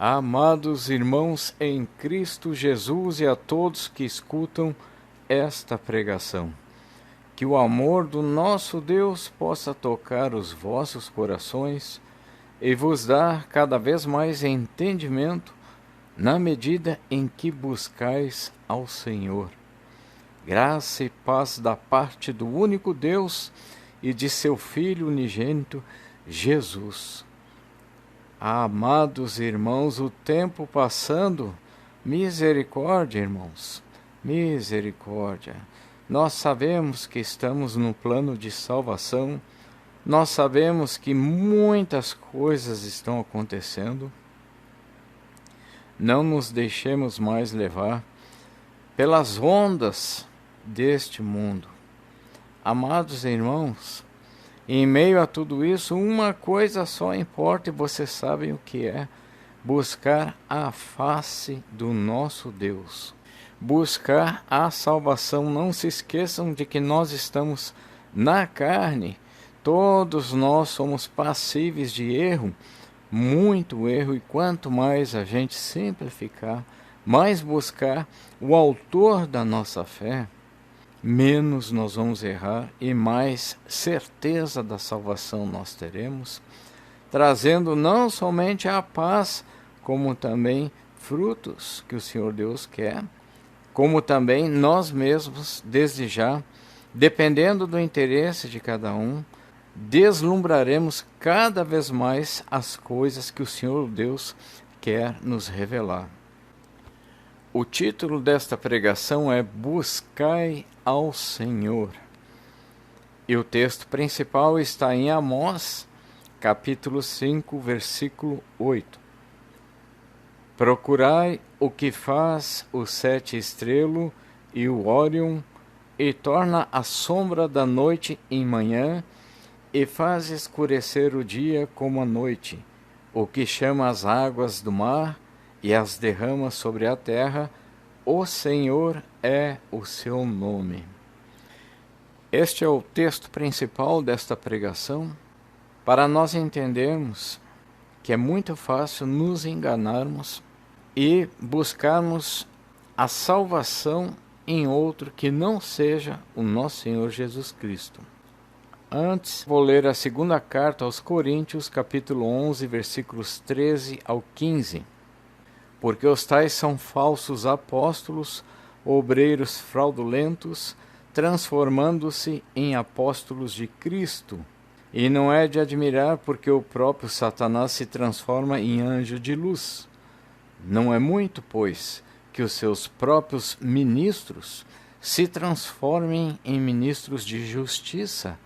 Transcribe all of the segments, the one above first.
Amados irmãos em Cristo Jesus e a todos que escutam esta pregação, que o amor do nosso Deus possa tocar os vossos corações e vos dar cada vez mais entendimento na medida em que buscais ao Senhor. Graça e paz da parte do único Deus e de seu Filho unigênito, Jesus. Amados irmãos, o tempo passando, misericórdia, irmãos, misericórdia. Nós sabemos que estamos no plano de salvação, nós sabemos que muitas coisas estão acontecendo. Não nos deixemos mais levar pelas ondas deste mundo. Amados irmãos, em meio a tudo isso, uma coisa só importa e vocês sabem o que é: buscar a face do nosso Deus. Buscar a salvação. Não se esqueçam de que nós estamos na carne. Todos nós somos passíveis de erro, muito erro, e quanto mais a gente simplificar, mais buscar o autor da nossa fé, menos nós vamos errar e mais certeza da salvação nós teremos, trazendo não somente a paz, como também frutos que o Senhor Deus quer, como também nós mesmos, desde já, dependendo do interesse de cada um, deslumbraremos cada vez mais as coisas que o Senhor Deus quer nos revelar. O título desta pregação é Buscai ao Senhor. E o texto principal está em Amós, capítulo 5, versículo 8. Procurai o que faz o sete estrelo e o Órion, e torna a sombra da noite em manhã, e faz escurecer o dia como a noite, o que chama as águas do mar e as derrama sobre a terra, o Senhor é o seu nome. Este é o texto principal desta pregação, para nós entendermos que é muito fácil nos enganarmos e buscarmos a salvação em outro que não seja o nosso Senhor Jesus Cristo. Antes, vou ler a segunda carta aos Coríntios, capítulo 11, versículos 13 ao 15. Porque os tais são falsos apóstolos, obreiros fraudulentos, transformando-se em apóstolos de Cristo. E não é de admirar, porque o próprio Satanás se transforma em anjo de luz. Não é muito, pois, que os seus próprios ministros se transformem em ministros de justiça,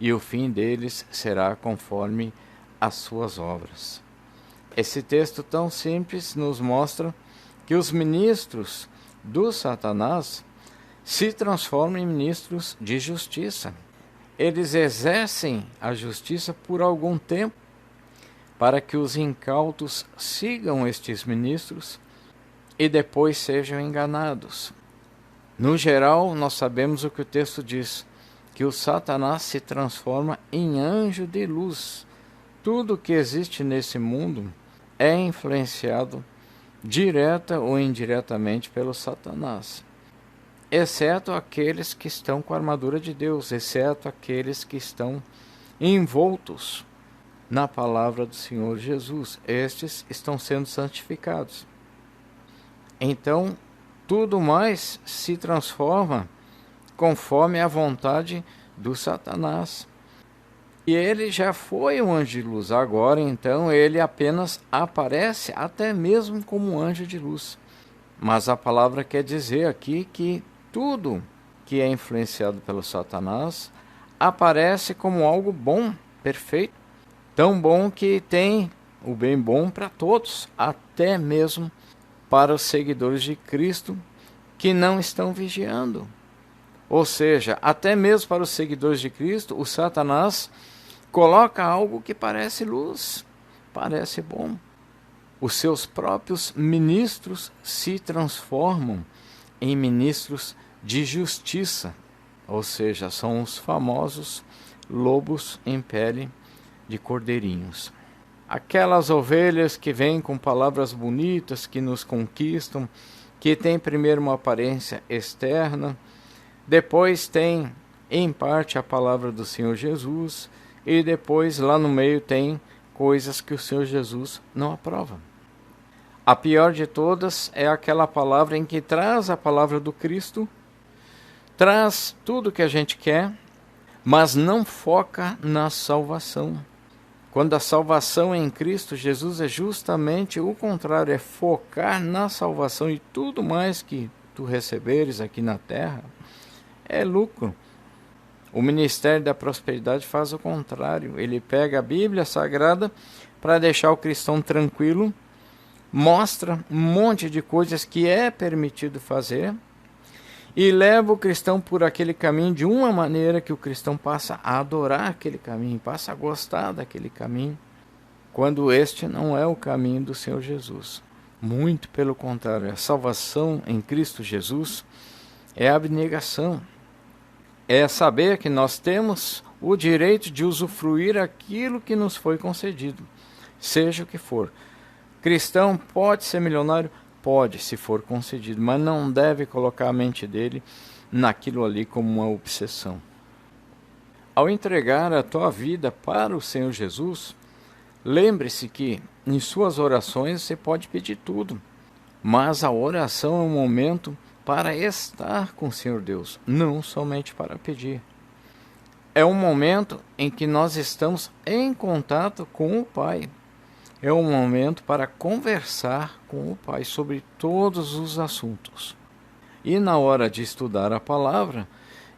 e o fim deles será conforme as suas obras. Esse texto tão simples nos mostra que os ministros do Satanás se transformam em ministros de justiça. Eles exercem a justiça por algum tempo, para que os incautos sigam estes ministros e depois sejam enganados. No geral, nós sabemos o que o texto diz, que o Satanás se transforma em anjo de luz. Tudo que existe nesse mundo é influenciado direta ou indiretamente pelo Satanás, exceto aqueles que estão com a armadura de Deus, exceto aqueles que estão envoltos na palavra do Senhor Jesus. Estes estão sendo santificados. Então, tudo mais se transforma conforme a vontade do Satanás. E ele já foi um anjo de luz, agora então ele apenas aparece até mesmo como um anjo de luz. Mas a palavra quer dizer aqui que tudo que é influenciado pelo Satanás aparece como algo bom, perfeito, tão bom que tem o bem bom para todos, até mesmo para os seguidores de Cristo que não estão vigiando. Ou seja, até mesmo para os seguidores de Cristo, o Satanás coloca algo que parece luz, parece bom. Os seus próprios ministros se transformam em ministros de justiça, ou seja, são os famosos lobos em pele de cordeirinhos. aquelas ovelhas que vêm com palavras bonitas, que nos conquistam, que tem primeiro uma aparência externa, depois tem em parte a palavra do Senhor Jesus, e depois lá no meio tem coisas que o Senhor Jesus não aprova. A pior de todas é aquela palavra em que traz a palavra do Cristo, traz tudo o que a gente quer, mas não foca na salvação. Quando a salvação é em Cristo Jesus é justamente o contrário, é focar na salvação, e tudo mais que tu receberes aqui na terra é lucro. O Ministério da Prosperidade faz o contrário, ele pega a Bíblia Sagrada para deixar o cristão tranquilo, mostra um monte de coisas que é permitido fazer, e leva o cristão por aquele caminho de uma maneira que o cristão passa a adorar aquele caminho, passa a gostar daquele caminho, quando este não é o caminho do Senhor Jesus. Muito pelo contrário, a salvação em Cristo Jesus é a abnegação, é saber que nós temos o direito de usufruir aquilo que nos foi concedido, seja o que for. Cristão pode ser milionário? Pode, se for concedido, mas não deve colocar a mente dele naquilo ali como uma obsessão. Ao entregar a tua vida para o Senhor Jesus, lembre-se que em suas orações você pode pedir tudo, mas a oração é um momento para estar com o Senhor Deus, não somente para pedir. É um momento em que nós estamos em contato com o Pai. É um momento para conversar com o Pai sobre todos os assuntos. E na hora de estudar a palavra,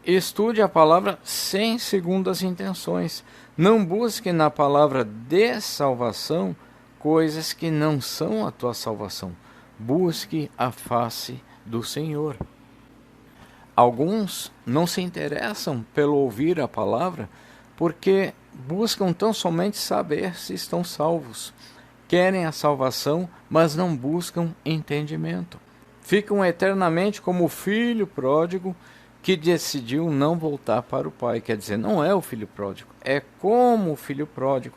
estude a palavra sem segundas intenções. Não busque na palavra de salvação coisas que não são a tua salvação. Busque a face do Senhor. Alguns não se interessam pelo ouvir a palavra porque buscam tão somente saber se estão salvos. Querem a salvação, mas não buscam entendimento. Ficam eternamente como o filho pródigo que decidiu não voltar para o pai. Quer dizer, não é o filho pródigo, é como o filho pródigo.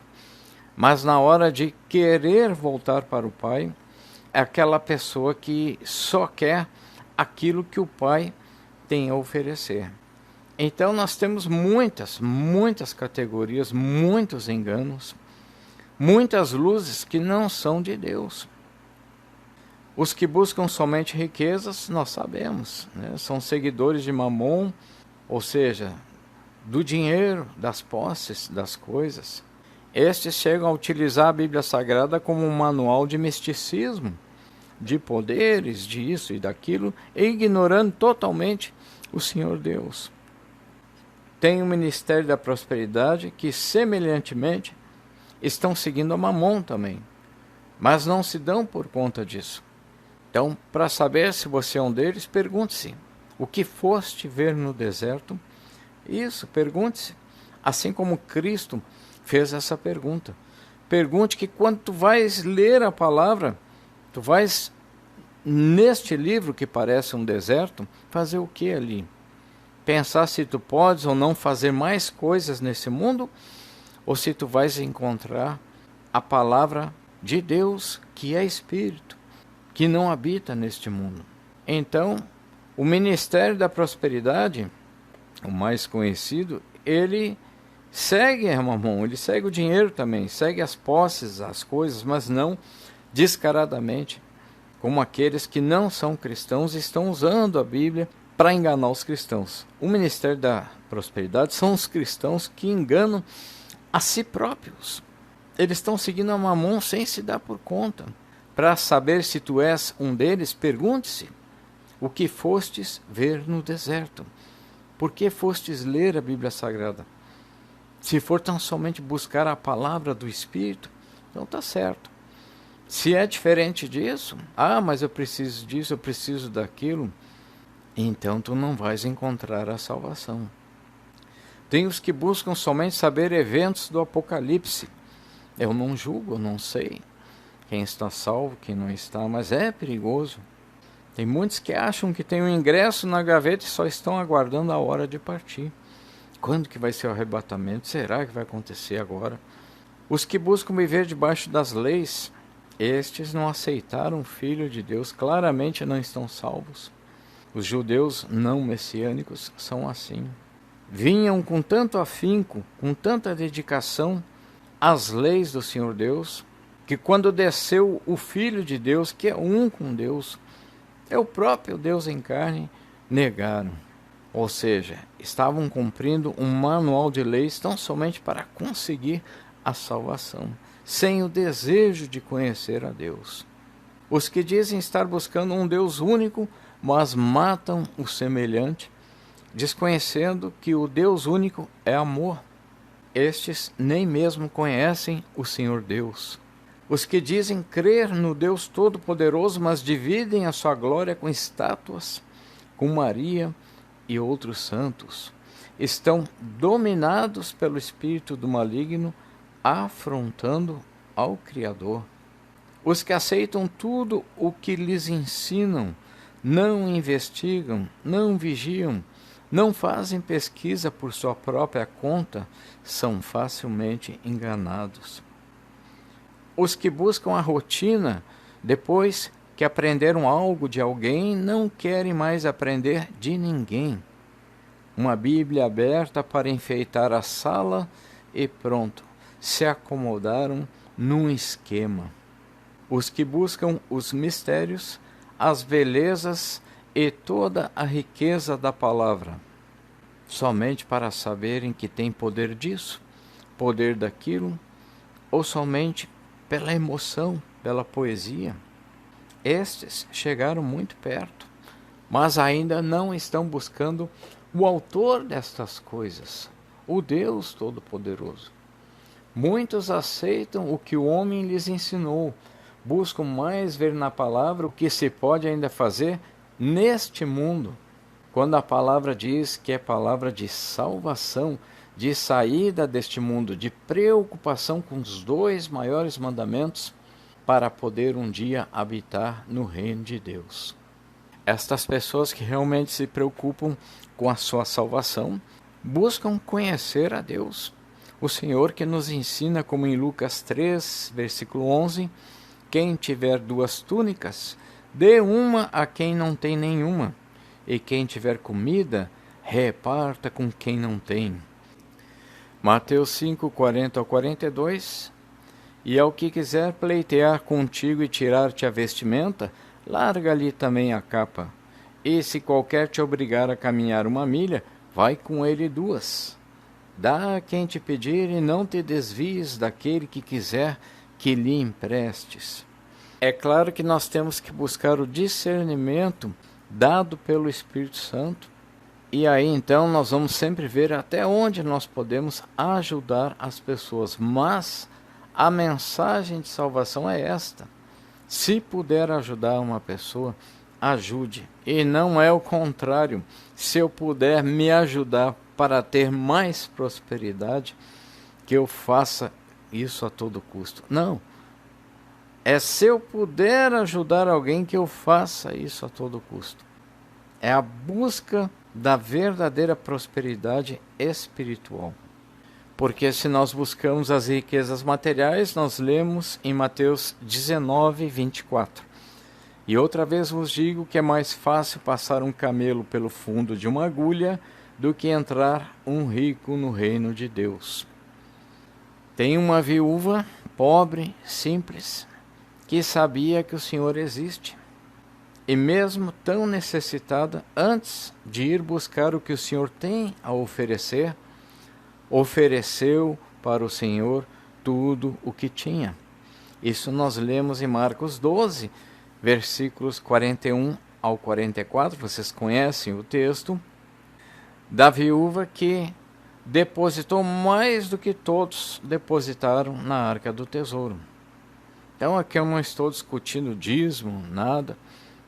Mas na hora de querer voltar para o pai, é aquela pessoa que só quer aquilo que o pai tem a oferecer. Então nós temos muitas categorias, muitos enganos, muitas luzes que não são de Deus. Os que buscam somente riquezas, nós sabemos, né? São seguidores de Mamon, ou seja, do dinheiro, das posses, das coisas. Estes chegam a utilizar a Bíblia Sagrada como um manual de misticismo, de poderes, de isso e daquilo, e ignorando totalmente o Senhor Deus. Tem o Ministério da Prosperidade que, semelhantemente, estão seguindo a Mamon também, mas não se dão por conta disso. Então, para saber se você é um deles, pergunte-se: o que foste ver no deserto? Isso, pergunte-se. Assim como Cristo fez essa pergunta. Pergunte que quando tu vais ler a palavra, tu vais, neste livro que parece um deserto, fazer o que ali? Pensar se tu podes ou não fazer mais coisas nesse mundo, ou se tu vais encontrar a palavra de Deus, que é Espírito, que não habita neste mundo. Então, o Ministério da Prosperidade, o mais conhecido, ele segue a Mamon, ele segue o dinheiro também, segue as posses, as coisas, mas não descaradamente, como aqueles que não são cristãos e estão usando a Bíblia para enganar os cristãos. O Ministério da Prosperidade são os cristãos que enganam a si próprios. Eles estão seguindo a Mamon sem se dar por conta. Para saber se tu és um deles, pergunte-se: o que fostes ver no deserto? Por que fostes ler a Bíblia Sagrada? Se for tão somente buscar a palavra do Espírito, então está certo. Se é diferente disso, mas eu preciso disso, eu preciso daquilo, então tu não vais encontrar a salvação. Tem os que buscam somente saber eventos do Apocalipse. Eu não julgo, eu não sei quem está salvo, quem não está, mas é perigoso. Tem muitos que acham que tem um ingresso na gaveta e só estão aguardando a hora de partir. Quando que vai ser o arrebatamento? Será que vai acontecer agora? Os que buscam viver debaixo das leis, estes não aceitaram o Filho de Deus, claramente não estão salvos. Os judeus não messiânicos são assim. Vinham com tanto afinco, com tanta dedicação às leis do Senhor Deus, que quando desceu o Filho de Deus, que é um com Deus, é o próprio Deus em carne, negaram. Ou seja, estavam cumprindo um manual de leis tão somente para conseguir a salvação, sem o desejo de conhecer a Deus. Os que dizem estar buscando um Deus único, mas matam o semelhante, desconhecendo que o Deus único é amor. Estes nem mesmo conhecem o Senhor Deus. Os que dizem crer no Deus Todo-Poderoso, mas dividem a sua glória com estátuas, com Maria e outros santos, estão dominados pelo espírito do maligno, afrontando ao Criador. Os que aceitam tudo o que lhes ensinam, não investigam, não vigiam, não fazem pesquisa por sua própria conta, são facilmente enganados. Os que buscam a rotina, depois que aprenderam algo de alguém, não querem mais aprender de ninguém. Uma Bíblia aberta para enfeitar a sala e pronto, se acomodaram num esquema. Os que buscam os mistérios, as belezas e toda a riqueza da palavra, somente para saberem que tem poder disso, poder daquilo, ou somente pela emoção, pela poesia. Estes chegaram muito perto, mas ainda não estão buscando o autor destas coisas, o Deus Todo-Poderoso. Muitos aceitam o que o homem lhes ensinou, buscam mais ver na palavra o que se pode ainda fazer neste mundo, quando a palavra diz que é palavra de salvação, de saída deste mundo, de preocupação com os 2 maiores mandamentos, para poder um dia habitar no reino de Deus. Estas pessoas que realmente se preocupam com a sua salvação, buscam conhecer a Deus, o Senhor que nos ensina, como em Lucas 3, versículo 11, quem tiver 2 túnicas, dê uma a quem não tem nenhuma, e quem tiver comida, reparta com quem não tem. Mateus 5, 40 ao 42, e ao que quiser pleitear contigo e tirar-te a vestimenta, larga-lhe também a capa. E se qualquer te obrigar a caminhar 1 milha, vai com ele 2. Dá a quem te pedir e não te desvies daquele que quiser que lhe emprestes. É claro que nós temos que buscar o discernimento dado pelo Espírito Santo, e aí então nós vamos sempre ver até onde nós podemos ajudar as pessoas, mas a mensagem de salvação é esta: se puder ajudar uma pessoa, ajude, e não é o contrário. Se eu puder me ajudar para ter mais prosperidade, que eu faça isso a todo custo. Não, é se eu puder ajudar alguém que eu faça isso a todo custo. É a busca da verdadeira prosperidade espiritual. Porque se nós buscamos as riquezas materiais, nós lemos em Mateus 19, 24. E outra vez vos digo que é mais fácil passar um camelo pelo fundo de uma agulha do que entrar um rico no reino de Deus. Tem uma viúva pobre, simples, que sabia que o Senhor existe. E mesmo tão necessitada, antes de ir buscar o que o Senhor tem a oferecer, ofereceu para o Senhor tudo o que tinha. Isso nós lemos em Marcos 12, versículos 41 ao 44, vocês conhecem o texto, da viúva que depositou mais do que todos depositaram na arca do tesouro. Então aqui eu não estou discutindo dízimo, nada.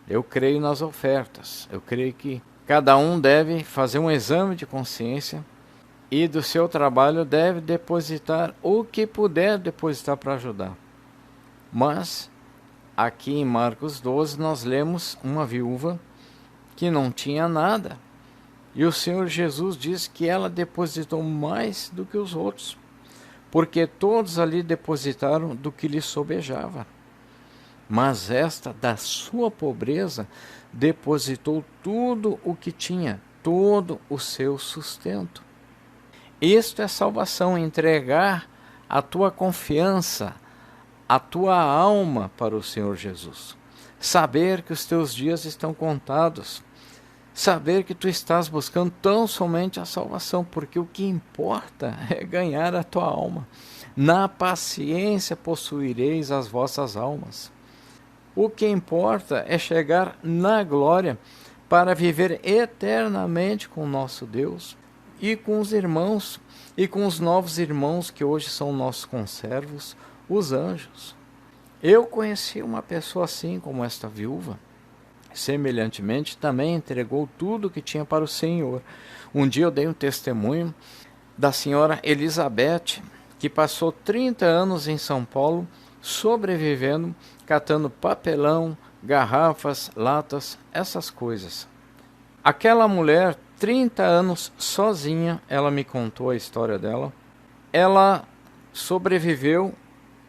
Eu creio nas ofertas. Eu creio que cada um deve fazer um exame de consciência e do seu trabalho deve depositar o que puder depositar para ajudar. Mas aqui em Marcos 12 nós lemos uma viúva que não tinha nada. E o Senhor Jesus diz que ela depositou mais do que os outros, porque todos ali depositaram do que lhe sobejava. Mas esta, da sua pobreza, depositou tudo o que tinha, todo o seu sustento. Isto é salvação, entregar a tua confiança, a tua alma para o Senhor Jesus. Saber que os teus dias estão contados. Saber que tu estás buscando tão somente a salvação, porque o que importa é ganhar a tua alma. Na paciência possuireis as vossas almas. O que importa é chegar na glória para viver eternamente com o nosso Deus e com os irmãos e com os novos irmãos que hoje são nossos conservos, os anjos. Eu conheci uma pessoa assim como esta viúva. Semelhantemente, também entregou tudo o que tinha para o Senhor. Um dia eu dei um testemunho da senhora Elizabeth, que passou 30 anos em São Paulo, sobrevivendo, catando papelão, garrafas, latas, essas coisas. Aquela mulher, 30 anos sozinha, ela me contou a história dela. Ela sobreviveu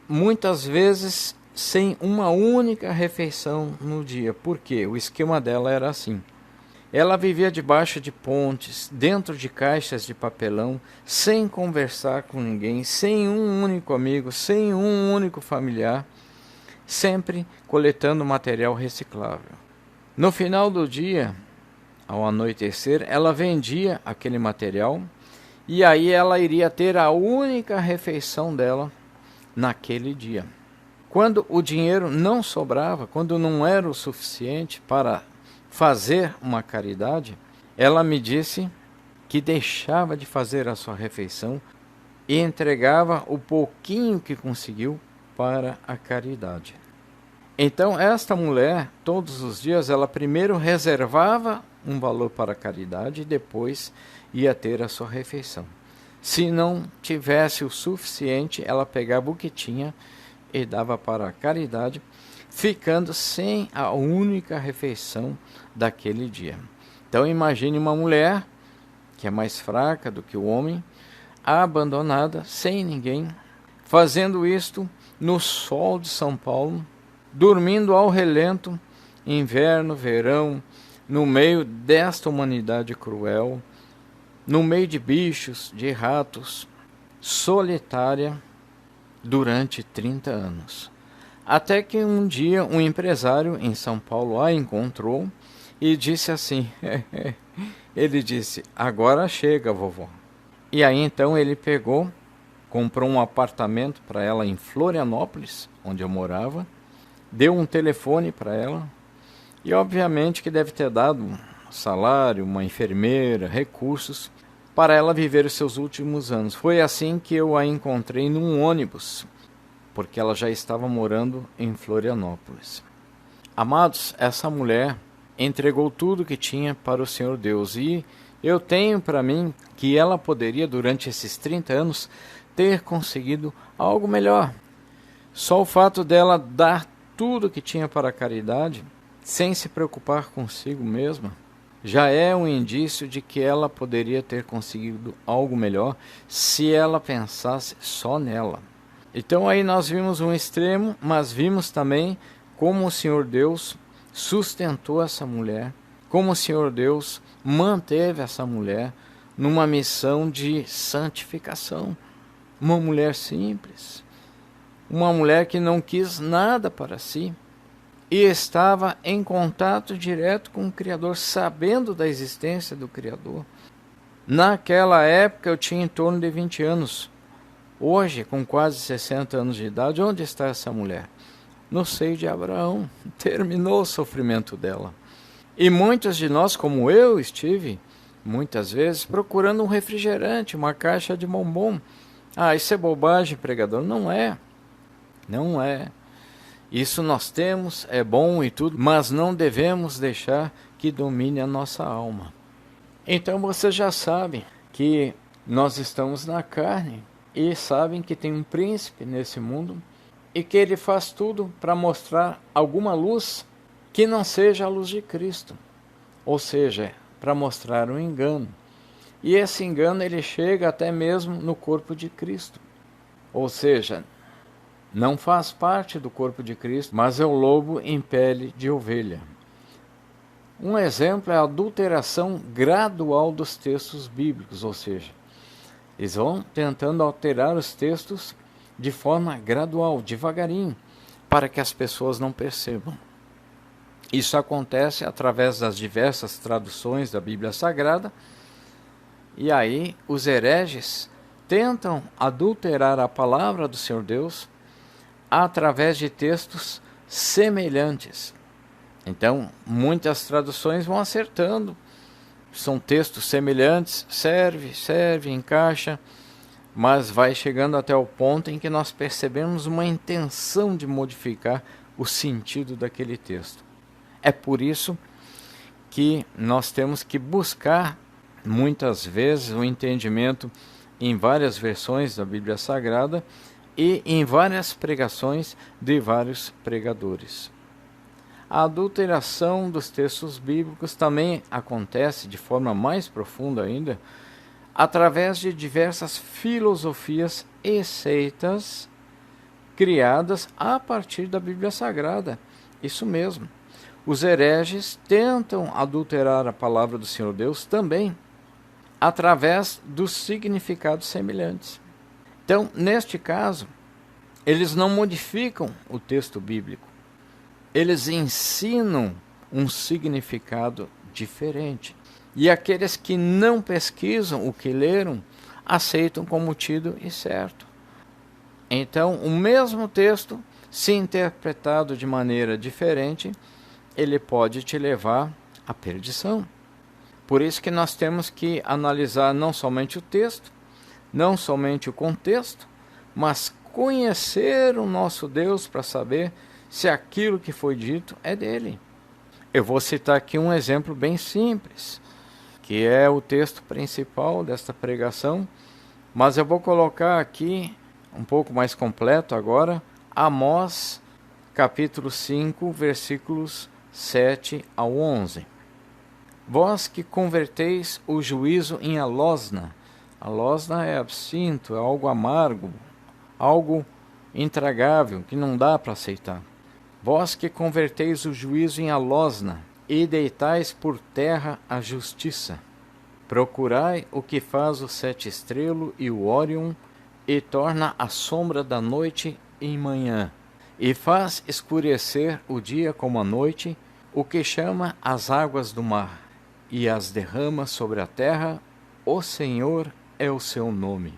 muitas vezes sem uma única refeição no dia. Por quê? O esquema dela era assim. Ela vivia debaixo de pontes, dentro de caixas de papelão, sem conversar com ninguém, sem um único amigo, sem um único familiar, sempre coletando material reciclável. No final do dia, ao anoitecer, ela vendia aquele material e aí ela iria ter a única refeição dela naquele dia. Quando o dinheiro não sobrava, quando não era o suficiente para fazer uma caridade, ela me disse que deixava de fazer a sua refeição e entregava o pouquinho que conseguiu para a caridade. Então esta mulher, todos os dias, ela primeiro reservava um valor para a caridade e depois ia ter a sua refeição. Se não tivesse o suficiente, ela pegava o que tinha e dava para a caridade, ficando sem a única refeição daquele dia. Então imagine uma mulher que é mais fraca do que o homem, abandonada, sem ninguém, fazendo isto no sol de São Paulo, dormindo ao relento, inverno, verão, no meio desta humanidade cruel, no meio de bichos, de ratos, solitária, durante 30 anos. Até que um dia um empresário em São Paulo a encontrou e disse assim, ele disse, agora chega, vovó. E aí então ele pegou, comprou um apartamento para ela em Florianópolis, onde eu morava, deu um telefone para ela e obviamente que deve ter dado um salário, uma enfermeira, recursos para ela viver os seus últimos anos. Foi assim que eu a encontrei num ônibus, porque ela já estava morando em Florianópolis. Amados, essa mulher entregou tudo que tinha para o Senhor Deus e eu tenho para mim que ela poderia, durante esses 30 anos, ter conseguido algo melhor. Só o fato dela dar tudo que tinha para a caridade, sem se preocupar consigo mesma, já é um indício de que ela poderia ter conseguido algo melhor se ela pensasse só nela. Então aí nós vimos um extremo, mas vimos também como o Senhor Deus sustentou essa mulher, como o Senhor Deus manteve essa mulher numa missão de santificação. Uma mulher simples, uma mulher que não quis nada para si, e estava em contato direto com o Criador, sabendo da existência do Criador. Naquela época eu tinha em torno de 20 anos. Hoje, com quase 60 anos de idade, onde está essa mulher? No seio de Abraão. Terminou o sofrimento dela. E muitos de nós, como eu estive, muitas vezes, procurando um refrigerante, uma caixa de bombom. Ah, isso é bobagem, pregador. Não é. Não é. Isso nós temos, é bom e tudo, mas não devemos deixar que domine a nossa alma. Então você já sabe que nós estamos na carne e sabem que tem um príncipe nesse mundo e que ele faz tudo para mostrar alguma luz que não seja a luz de Cristo, ou seja, para mostrar um engano. E esse engano ele chega até mesmo no corpo de Cristo. Ou seja, não faz parte do corpo de Cristo, mas é o lobo em pele de ovelha. Um exemplo é a adulteração gradual dos textos bíblicos, ou seja, eles vão tentando alterar os textos de forma gradual, devagarinho, para que as pessoas não percebam. Isso acontece através das diversas traduções da Bíblia Sagrada, e aí os hereges tentam adulterar a palavra do Senhor Deus através de textos semelhantes. Então, muitas traduções vão acertando, são textos semelhantes, serve, encaixa, mas vai chegando até o ponto em que nós percebemos uma intenção de modificar o sentido daquele texto. É por isso que nós temos que buscar, muitas vezes, o entendimento em várias versões da Bíblia Sagrada e em várias pregações de vários pregadores. A adulteração dos textos bíblicos também acontece de forma mais profunda ainda, através de diversas filosofias e seitas criadas a partir da Bíblia Sagrada. Isso mesmo. Os hereges tentam adulterar a palavra do Senhor Deus também, através dos significados semelhantes. Então, neste caso, eles não modificam o texto bíblico, eles ensinam um significado diferente. E aqueles que não pesquisam o que leram, aceitam como tido e certo. Então, o mesmo texto, se interpretado de maneira diferente, ele pode te levar à perdição. Por isso que nós temos que analisar não somente o texto, não somente o contexto, mas conhecer o nosso Deus para saber se aquilo que foi dito é dele. Eu vou citar aqui um exemplo bem simples, que é o texto principal desta pregação, mas eu vou colocar aqui um pouco mais completo agora, Amós, capítulo 5, versículos 7 ao 11. Vós que converteis o juízo em alosna. Alosna é absinto, é algo amargo, algo intragável, que não dá para aceitar. Vós que converteis o juízo em alosna, e deitais por terra a justiça. Procurai o que faz o sete estrelo e o Órion, e torna a sombra da noite em manhã, e faz escurecer o dia como a noite, o que chama as águas do mar, e as derrama sobre a terra, o Senhor é o seu nome.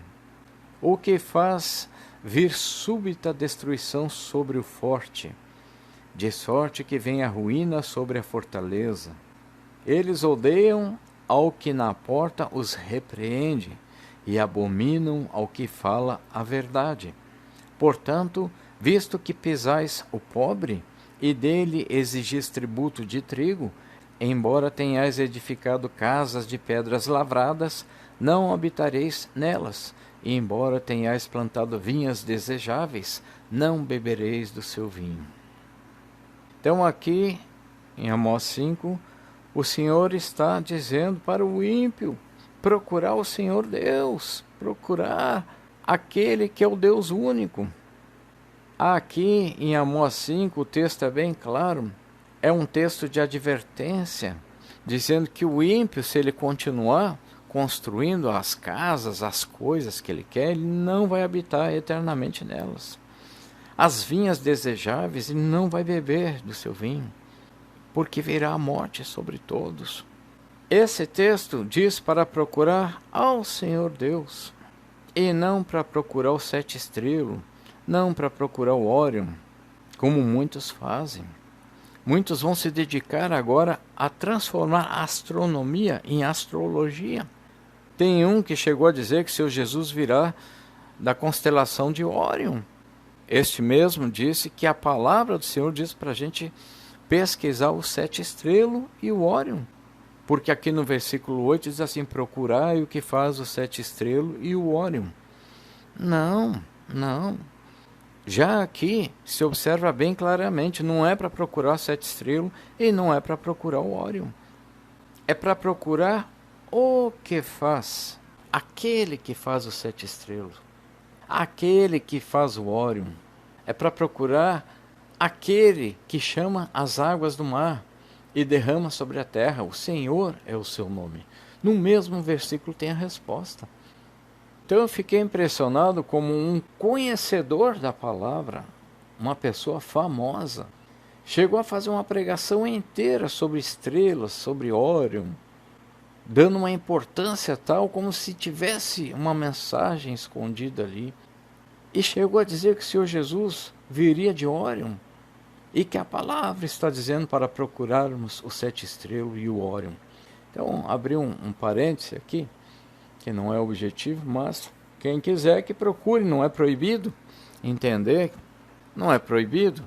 O que faz vir súbita destruição sobre o forte, de sorte que vem a ruína sobre a fortaleza. Eles odeiam ao que na porta os repreende, e abominam ao que fala a verdade. Portanto, visto que pesais o pobre, e dele exigis tributo de trigo, embora tenhais edificado casas de pedras lavradas, não habitareis nelas, e embora tenhais plantado vinhas desejáveis, não bebereis do seu vinho. Então aqui, em Amós 5, o Senhor está dizendo para o ímpio procurar o Senhor Deus, procurar aquele que é o Deus único. Aqui em Amós 5, o texto é bem claro, é um texto de advertência, dizendo que o ímpio, se ele continuar construindo as casas, as coisas que ele quer, ele não vai habitar eternamente nelas. As vinhas desejáveis, ele não vai beber do seu vinho, porque virá a morte sobre todos. Esse texto diz para procurar ao Senhor Deus, e não para procurar o sete estrelo, não para procurar o Órion, como muitos fazem. Muitos vão se dedicar agora a transformar a astronomia em astrologia. Tem um que chegou a dizer que seu Jesus virá da constelação de Órion. Este mesmo disse que a palavra do Senhor diz para a gente pesquisar o sete estrelo e o Órion. Porque aqui no versículo 8 diz assim, procurai o que faz o sete estrelo e o Órion. Não. Já aqui se observa bem claramente, não é para procurar o sete estrelo e não é para procurar o Órion. É para procurar o que faz, aquele que faz o sete estrelos, aquele que faz o Órion. É para procurar aquele que chama as águas do mar e derrama sobre a terra. O Senhor é o seu nome. No mesmo versículo tem a resposta. Então eu fiquei impressionado como um conhecedor da palavra, uma pessoa famosa, chegou a fazer uma pregação inteira sobre estrelas, sobre Órion, dando uma importância tal como se tivesse uma mensagem escondida ali. E chegou a dizer que o Senhor Jesus viria de Órion e que a palavra está dizendo para procurarmos o sete estrelas e o Órion. Então, abri um parêntese aqui, que não é o objetivo, mas quem quiser que procure, não é proibido entender, não é proibido.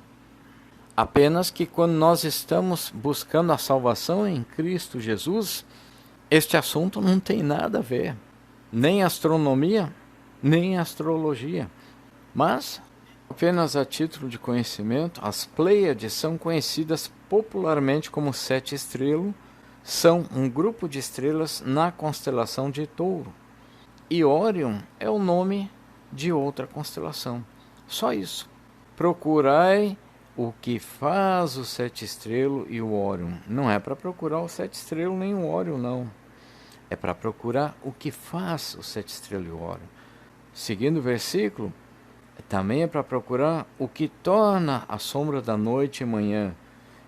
Apenas que quando nós estamos buscando a salvação em Cristo Jesus, este assunto não tem nada a ver, nem astronomia, nem astrologia. Mas, apenas a título de conhecimento, as Pleiades são conhecidas popularmente como sete estrelas, são um grupo de estrelas na constelação de Touro. E Órion é o nome de outra constelação. Só isso. Procurai o que faz o sete estrelas e o Órion. Não é para procurar o sete estrelas nem o Órion, não. É para procurar o que faz o sete estrelas e o Órion. Seguindo o versículo, também é para procurar o que torna a sombra da noite e manhã,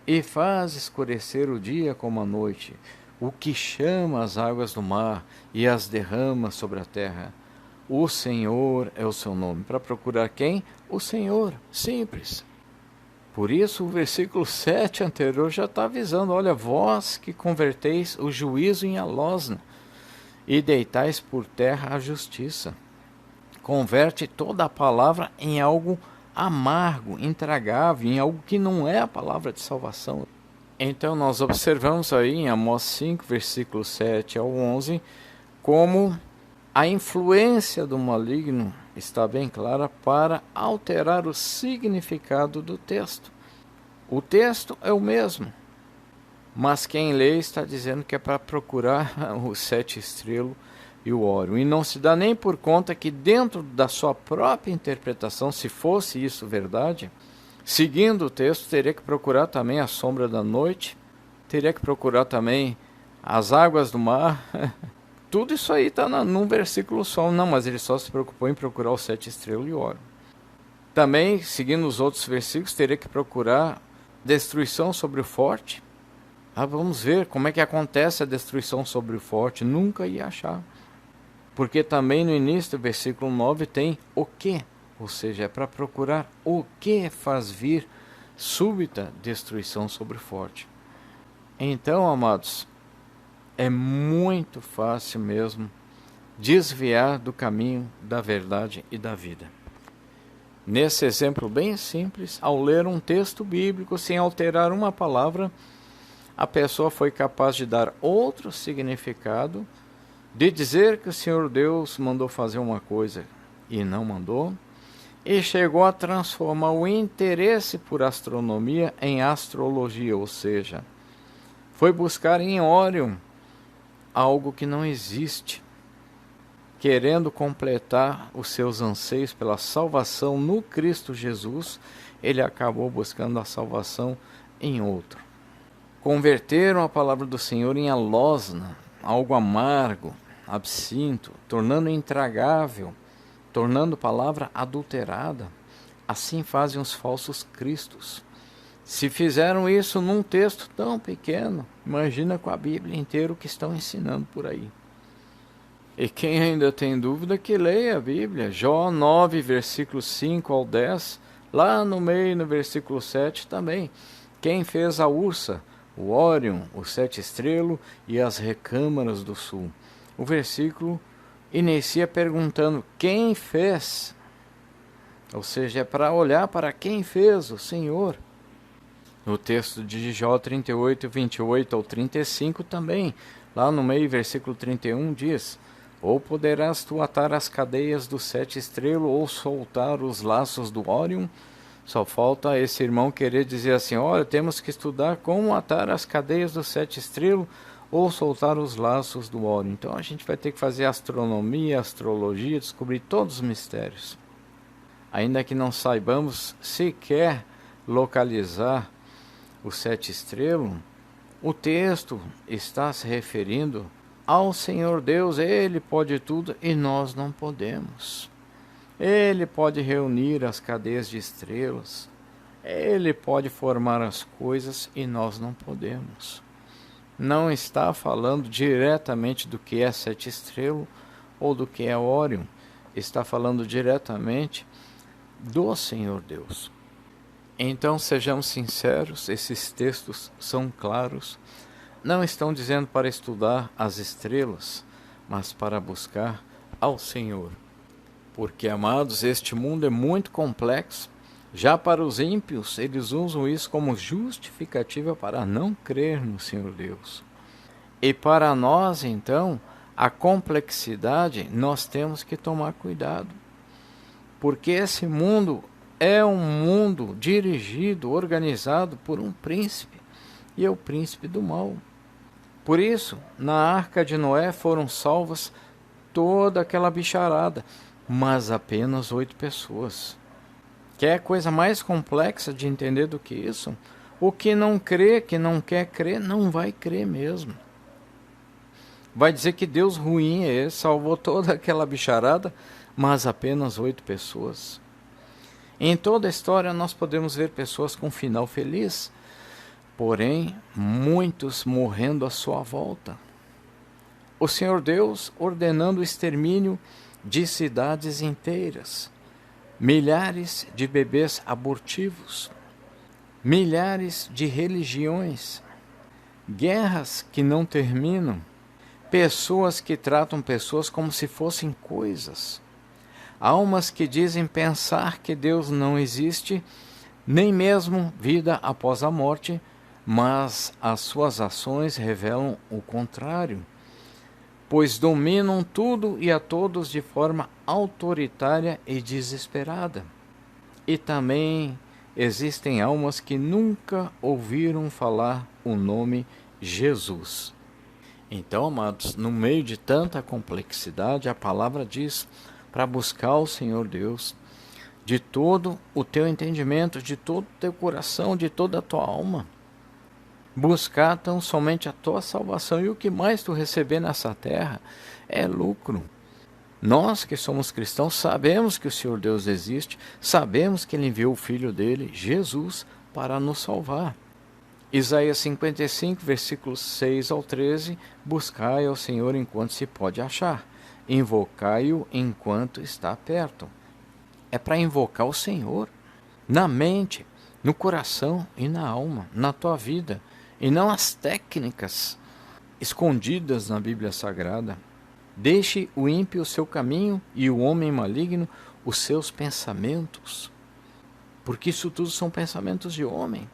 e faz escurecer o dia como a noite, o que chama as águas do mar e as derrama sobre a terra. O Senhor é o seu nome. Para procurar quem? O Senhor. Simples. Por isso o versículo 7 anterior já está avisando, olha, vós que converteis o juízo em alosna e deitais por terra a justiça. Converte toda a palavra em algo amargo, intragável, em algo que não é a palavra de salvação. Então nós observamos aí em Amós 5, versículo 7 ao 11, como a influência do maligno está bem clara para alterar o significado do texto. O texto é o mesmo, mas quem lê está dizendo que é para procurar os sete estrelas e o Órion, e não se dá nem por conta que dentro da sua própria interpretação, se fosse isso verdade, seguindo o texto, teria que procurar também a sombra da noite, teria que procurar também as águas do mar. Tudo isso aí está num versículo só. Não, mas ele só se preocupou em procurar os sete estrelas e o Órion. Também, seguindo os outros versículos, teria que procurar destruição sobre o forte. Vamos ver como é que acontece a destruição sobre o forte. Nunca ia achar. Porque também no início do versículo 9 tem o que, ou seja, é para procurar o que faz vir súbita destruição sobre o forte. Então, amados, é muito fácil mesmo desviar do caminho da verdade e da vida. Nesse exemplo bem simples, ao ler um texto bíblico sem alterar uma palavra, a pessoa foi capaz de dar outro significado, de dizer que o Senhor Deus mandou fazer uma coisa e não mandou, e chegou a transformar o interesse por astronomia em astrologia, ou seja, foi buscar em Órion algo que não existe, querendo completar os seus anseios pela salvação no Cristo Jesus, ele acabou buscando a salvação em outro. Converteram a palavra do Senhor em alosna, algo amargo, absinto, tornando intragável, tornando a palavra adulterada. Assim fazem os falsos cristos. Se fizeram isso num texto tão pequeno, imagina com a Bíblia inteira o que estão ensinando por aí. E quem ainda tem dúvida, que leia a Bíblia. Jó 9, versículos 5 ao 10, lá no meio, no versículo 7 também. Quem fez a ursa, o Órion, os sete estrelas e as recâmaras do sul. O versículo inicia perguntando quem fez. Ou seja, é para olhar para quem fez, o Senhor. No texto de Jó 38, 28 ao 35 também, lá no meio, versículo 31, diz: ou poderás tu atar as cadeias dos sete estrelas, ou soltar os laços do Órion? Só falta esse irmão querer dizer assim, olha, temos que estudar como atar as cadeias dos sete estrelas, ou soltar os laços do Órion. Então a gente vai ter que fazer astronomia, astrologia, descobrir todos os mistérios. Ainda que não saibamos sequer localizar o sete estrelas, o texto está se referindo ao Senhor Deus. Ele pode tudo e nós não podemos. Ele pode reunir as cadeias de estrelas. Ele pode formar as coisas e nós não podemos. Não está falando diretamente do que é sete estrelas ou do que é Órion. Está falando diretamente do Senhor Deus. Então sejamos sinceros, esses textos são claros. Não estão dizendo para estudar as estrelas, mas para buscar ao Senhor. Porque, amados, este mundo é muito complexo. Já para os ímpios, eles usam isso como justificativa para não crer no Senhor Deus. E para nós, então, a complexidade, nós temos que tomar cuidado. Porque esse mundo é um mundo dirigido, organizado por um príncipe, e é o príncipe do mal. Por isso, na arca de Noé foram salvas toda aquela bicharada, mas apenas 8 pessoas. Quer coisa mais complexa de entender do que isso? O que não crê, que não quer crer, não vai crer mesmo. Vai dizer que Deus ruim é esse, salvou toda aquela bicharada, mas apenas 8 pessoas. Em toda a história nós podemos ver pessoas com final feliz, porém muitos morrendo à sua volta. O Senhor Deus ordenando o extermínio de cidades inteiras, milhares de bebês abortivos, milhares de religiões, guerras que não terminam, pessoas que tratam pessoas como se fossem coisas, almas que dizem pensar que Deus não existe, nem mesmo vida após a morte, mas as suas ações revelam o contrário, pois dominam tudo e a todos de forma autoritária e desesperada. E também existem almas que nunca ouviram falar o nome Jesus. Então, amados, no meio de tanta complexidade, a palavra diz para buscar o Senhor Deus de todo o teu entendimento, de todo o teu coração, de toda a tua alma. Buscar tão somente a tua salvação, e o que mais tu receber nessa terra é lucro. Nós que somos cristãos sabemos que o Senhor Deus existe, sabemos que Ele enviou o Filho dele, Jesus, para nos salvar. Isaías 55, versículos 6 ao 13, buscai ao Senhor enquanto se pode achar, invocai-o enquanto está perto. É para invocar o Senhor, na mente, no coração e na alma, na tua vida, e não as técnicas escondidas na Bíblia Sagrada. Deixe o ímpio o seu caminho e o homem maligno os seus pensamentos, porque isso tudo são pensamentos de homem.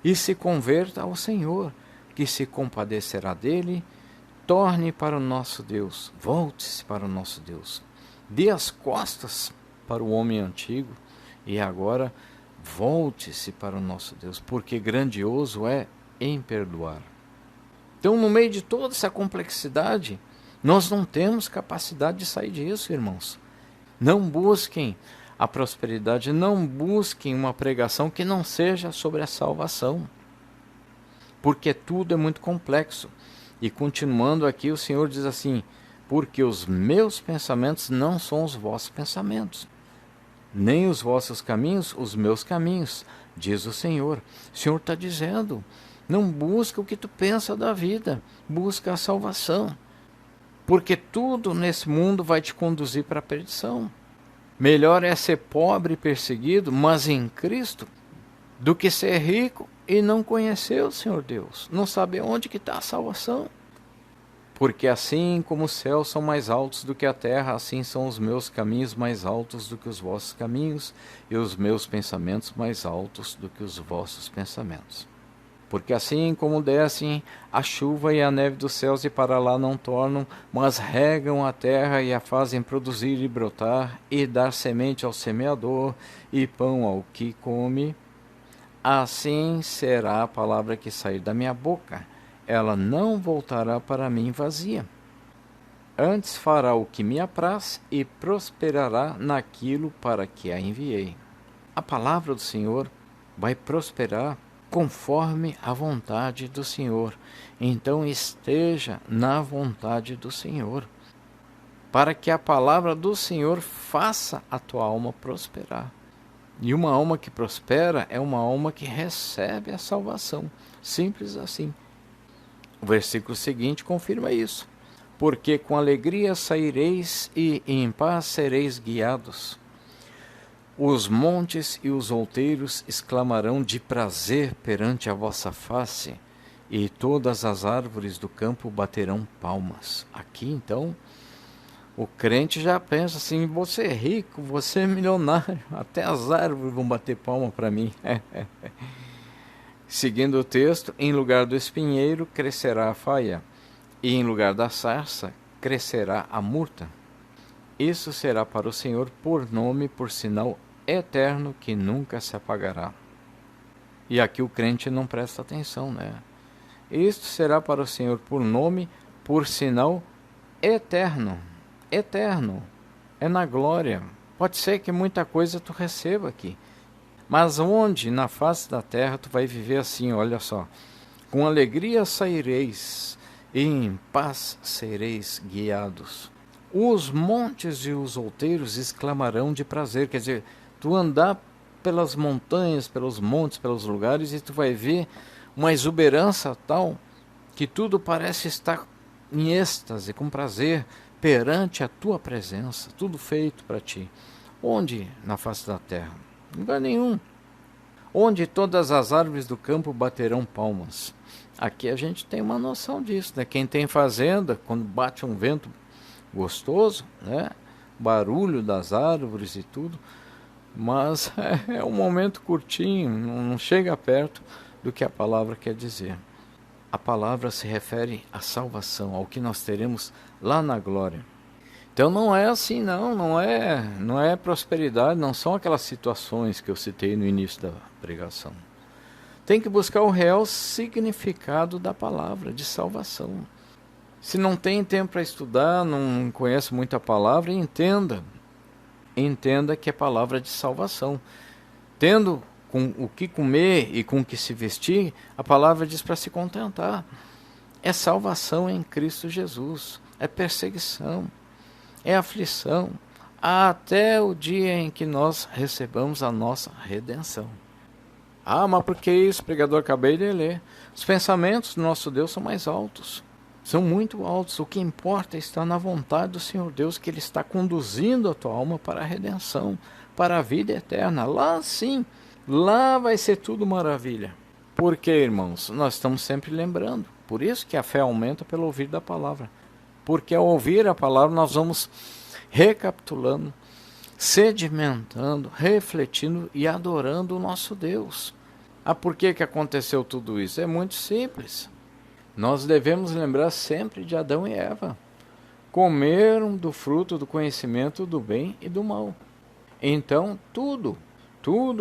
E se converta ao Senhor, que se compadecerá dele. Torne para o nosso Deus, volte-se para o nosso Deus. Dê as costas para o homem antigo e agora volte-se para o nosso Deus, porque grandioso é em perdoar. Então, no meio de toda essa complexidade, nós não temos capacidade de sair disso, irmãos. Não busquem a prosperidade, não busquem uma pregação que não seja sobre a salvação, porque tudo é muito complexo. E continuando aqui, o Senhor diz assim: porque os meus pensamentos não são os vossos pensamentos, nem os vossos caminhos os meus caminhos, diz o Senhor. O Senhor está dizendo, não busca o que tu pensa da vida, busca a salvação, porque tudo nesse mundo vai te conduzir para a perdição. Melhor é ser pobre e perseguido, mas em Cristo, do que ser rico e não conhecer o Senhor Deus, não saber onde que está a salvação. Porque assim como os céus são mais altos do que a terra, assim são os meus caminhos mais altos do que os vossos caminhos, e os meus pensamentos mais altos do que os vossos pensamentos. Porque assim como descem a chuva e a neve dos céus e para lá não tornam, mas regam a terra e a fazem produzir e brotar, e dar semente ao semeador e pão ao que come, assim será a palavra que sair da minha boca. ela não voltará para mim vazia. Antes fará o que me apraz e prosperará naquilo para que a enviei. A palavra do Senhor vai prosperar conforme a vontade do Senhor. Então esteja na vontade do Senhor, para que a palavra do Senhor faça a tua alma prosperar. E uma alma que prospera é uma alma que recebe a salvação. Simples assim. O versículo seguinte confirma isso. Porque com alegria saireis e em paz sereis guiados. Os montes e os outeiros exclamarão de prazer perante a vossa face, e todas as árvores do campo baterão palmas. Aqui então, o crente já pensa assim: você é rico, você é milionário, até as árvores vão bater palma para mim. Seguindo o texto, em lugar do espinheiro crescerá a faia, e em lugar da sarça crescerá a murta. Isso será para o Senhor por nome, por sinal eterno que nunca se apagará. E aqui o crente não presta atenção, né? Isto será para o Senhor por nome, por sinal eterno. Eterno. É na glória. Pode ser que muita coisa tu receba aqui. Mas onde na face da terra tu vai viver assim, olha só. Com alegria saireis, e em paz sereis guiados. Os montes e os outeiros exclamarão de prazer. Quer dizer, tu andar pelas montanhas, pelos montes, pelos lugares, e tu vai ver uma exuberância tal que tudo parece estar em êxtase, com prazer, perante a tua presença, tudo feito para ti. Onde na face da terra? Em lugar nenhum. Onde todas as árvores do campo baterão palmas. Aqui a gente tem uma noção disso, né? Quem tem fazenda, quando bate um vento gostoso, né? Barulho das árvores e tudo, mas é um momento curtinho, não chega perto do que a palavra quer dizer. A palavra se refere à salvação, ao que nós teremos lá na glória. Então não é assim, não é prosperidade, não são aquelas situações que eu citei no início da pregação. Tem que buscar o real significado da palavra de salvação. Se não tem tempo para estudar, não conhece muito a palavra, entenda que é palavra de salvação. Tendo com o que comer e com o que se vestir, a palavra diz para se contentar. É salvação em Cristo Jesus, é perseguição, é aflição, até o dia em que nós recebamos a nossa redenção. Ah, mas por que isso, pregador? Acabei de ler. Os pensamentos do nosso Deus são mais altos. São muito altos. O que importa é estar na vontade do Senhor Deus, que Ele está conduzindo a tua alma para a redenção, para a vida eterna. Lá sim, lá vai ser tudo maravilha. Por quê, irmãos? Nós estamos sempre lembrando. Por isso que a fé aumenta pelo ouvir da palavra. Porque ao ouvir a palavra nós vamos recapitulando, sedimentando, refletindo e adorando o nosso Deus. Ah, por que aconteceu tudo isso? É muito simples. Nós devemos lembrar sempre de Adão e Eva. Comeram do fruto do conhecimento do bem e do mal. Então, tudo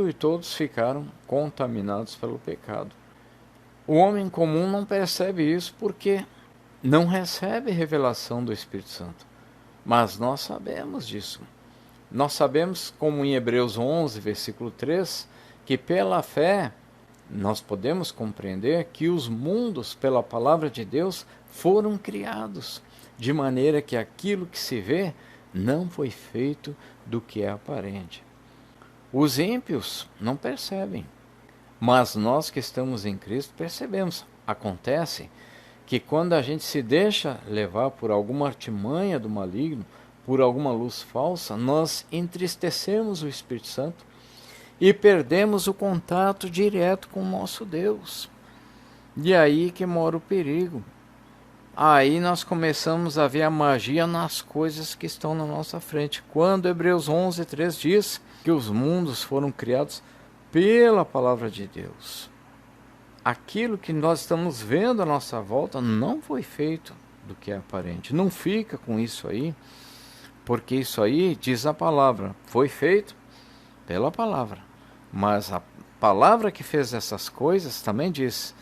e todos ficaram contaminados pelo pecado. O homem comum não percebe isso porque não recebe revelação do Espírito Santo. Mas nós sabemos disso. Nós sabemos, como em Hebreus 11, versículo 3, que pela fé nós podemos compreender que os mundos, pela palavra de Deus, foram criados, de maneira que aquilo que se vê não foi feito do que é aparente. Os ímpios não percebem, mas nós que estamos em Cristo percebemos. Acontece que quando a gente se deixa levar por alguma artimanha do maligno, por alguma luz falsa, nós entristecemos o Espírito Santo e perdemos o contato direto com o nosso Deus. E aí que mora o perigo. Aí nós começamos a ver a magia nas coisas que estão na nossa frente. Quando Hebreus 11, 3 diz que os mundos foram criados pela palavra de Deus. Aquilo que nós estamos vendo à nossa volta não foi feito do que é aparente. Não fica com isso aí, porque isso aí diz a palavra, foi feito pela palavra. Mas a palavra que fez essas coisas também diz,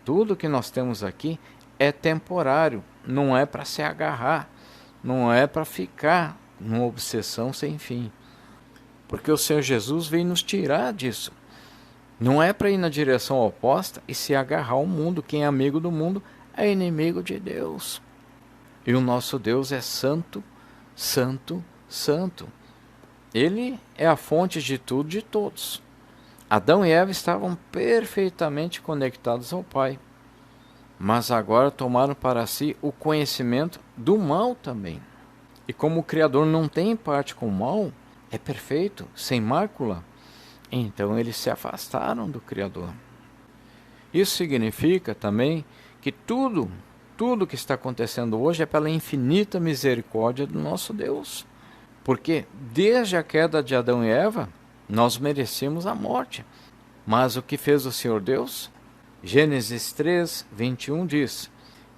Tudo que nós temos aqui é temporário, não é para se agarrar, não é para ficar numa obsessão sem fim. Porque o Senhor Jesus veio nos tirar disso. Não é para ir na direção oposta e se agarrar ao mundo. Quem é amigo do mundo é inimigo de Deus. E o nosso Deus é santo, santo, santo. Ele é a fonte de tudo, de todos. Adão e Eva estavam perfeitamente conectados ao Pai. Mas agora tomaram para si o conhecimento do mal também. E como o Criador não tem parte com o mal, é perfeito, sem mácula, então eles se afastaram do Criador. Isso significa também que tudo que está acontecendo hoje é pela infinita misericórdia do nosso Deus. Porque desde a queda de Adão e Eva, nós merecíamos a morte. Mas o que fez o Senhor Deus? Gênesis 3, 21 diz: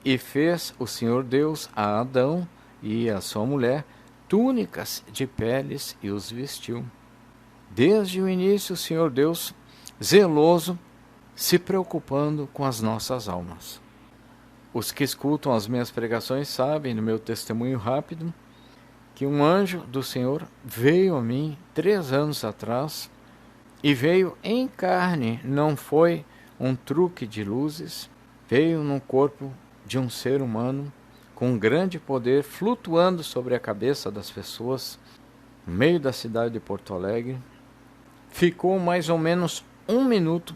E fez o Senhor Deus a Adão e a sua mulher túnicas de peles e os vestiu. Desde o início o Senhor Deus, zeloso, se preocupando com as nossas almas. Os que escutam as minhas pregações sabem, no meu testemunho rápido, que um anjo do Senhor veio a mim 3 anos atrás, e veio em carne, não foi um truque de luzes, veio no corpo de um ser humano, com grande poder, flutuando sobre a cabeça das pessoas, no meio da cidade de Porto Alegre. Ficou mais ou menos 1 minuto,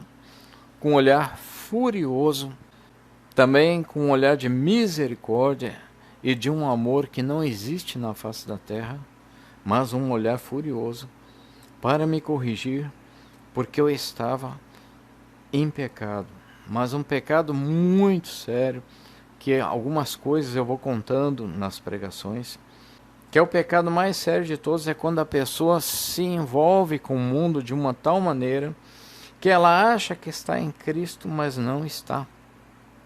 com um olhar furioso, também com um olhar de misericórdia e de um amor que não existe na face da terra, mas um olhar furioso, para me corrigir, porque eu estava em pecado, mas um pecado muito sério, que algumas coisas eu vou contando nas pregações, que é o pecado mais sério de todos, é quando a pessoa se envolve com o mundo de uma tal maneira que ela acha que está em Cristo, mas não está.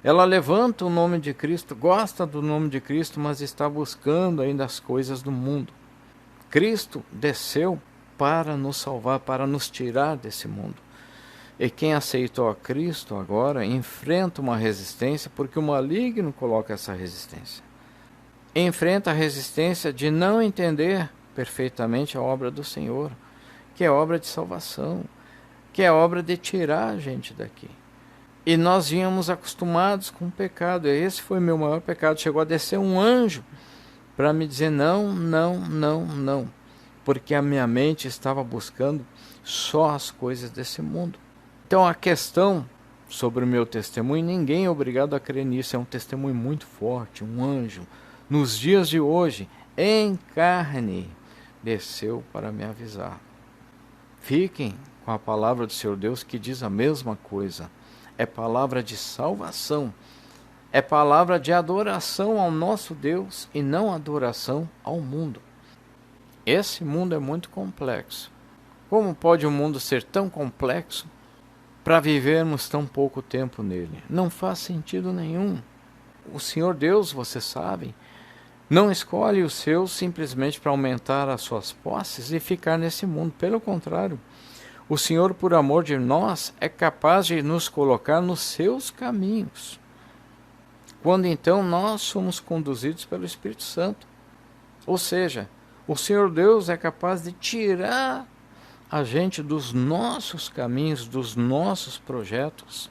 Ela levanta o nome de Cristo, gosta do nome de Cristo, mas está buscando ainda as coisas do mundo. Cristo desceu para nos salvar, para nos tirar desse mundo. E quem aceitou a Cristo agora enfrenta uma resistência, porque o maligno coloca essa resistência. Enfrenta a resistência de não entender perfeitamente a obra do Senhor, que é obra de salvação, que é obra de tirar a gente daqui. E nós vínhamos acostumados com o pecado, e esse foi meu maior pecado. Chegou a descer um anjo para me dizer não, não, não, não, porque a minha mente estava buscando só as coisas desse mundo. Então a questão sobre o meu testemunho, ninguém é obrigado a crer nisso, é um testemunho muito forte. Um anjo, nos dias de hoje, em carne, desceu para me avisar. Fiquem com a palavra do Senhor Deus, que diz a mesma coisa. É palavra de salvação, é palavra de adoração ao nosso Deus e não adoração ao mundo. Esse mundo é muito complexo. Como pode o mundo ser tão complexo para vivermos tão pouco tempo nele? Não faz sentido nenhum. O Senhor Deus, vocês sabem, não escolhe os seus simplesmente para aumentar as suas posses e ficar nesse mundo. Pelo contrário, o Senhor, por amor de nós, é capaz de nos colocar nos seus caminhos, quando então nós somos conduzidos pelo Espírito Santo. Ou seja, o Senhor Deus é capaz de tirar a gente dos nossos caminhos, dos nossos projetos,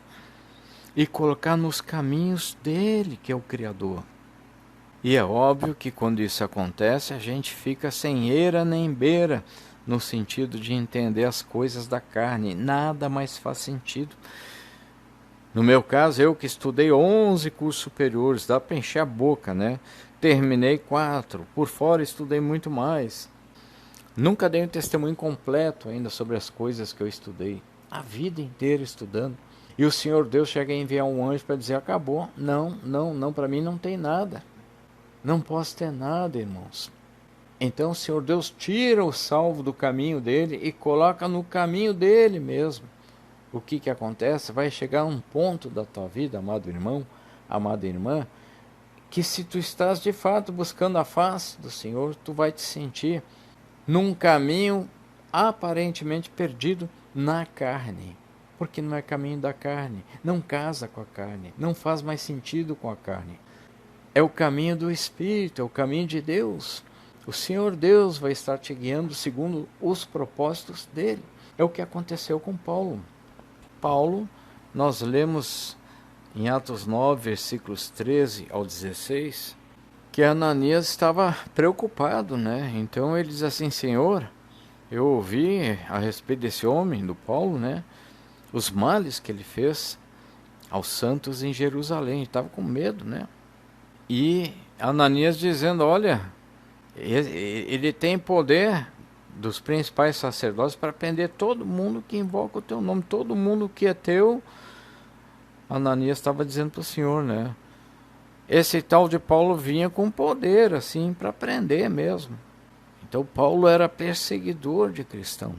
e colocar nos caminhos dele, que é o Criador. E é óbvio que quando isso acontece, a gente fica sem eira nem beira, no sentido de entender as coisas da carne. Nada mais faz sentido. No meu caso, eu que estudei 11 cursos superiores, dá para encher a boca, né? Terminei 4, por fora estudei muito mais. Nunca dei um testemunho completo ainda sobre as coisas que eu estudei. A vida inteira estudando. E o Senhor Deus chega a enviar um anjo para dizer, acabou. Não, não, não, para mim não tem nada. Não posso ter nada, irmãos. Então o Senhor Deus tira o salvo do caminho dele e coloca no caminho dele mesmo. O que acontece? Vai chegar um ponto da tua vida, amado irmão, amada irmã, que se tu estás de fato buscando a face do Senhor, tu vai te sentir num caminho aparentemente perdido na carne. porque não é caminho da carne, não casa com a carne, não faz mais sentido com a carne. É o caminho do Espírito, é o caminho de Deus. O Senhor Deus vai estar te guiando segundo os propósitos dele. É o que aconteceu com Paulo. Paulo, nós lemos em Atos 9, versículos 13 ao 16, que Ananias estava preocupado, né? Então ele diz assim: Senhor, eu ouvi a respeito desse homem, do Paulo, né? Os males que ele fez aos santos em Jerusalém. Estava com medo, né? E Ananias dizendo: olha, ele tem poder dos principais sacerdotes para prender todo mundo que invoca o teu nome, todo mundo que é teu. Ananias estava dizendo para o Senhor, né? Esse tal de Paulo vinha com poder, assim, para prender mesmo. Então Paulo era perseguidor de cristão,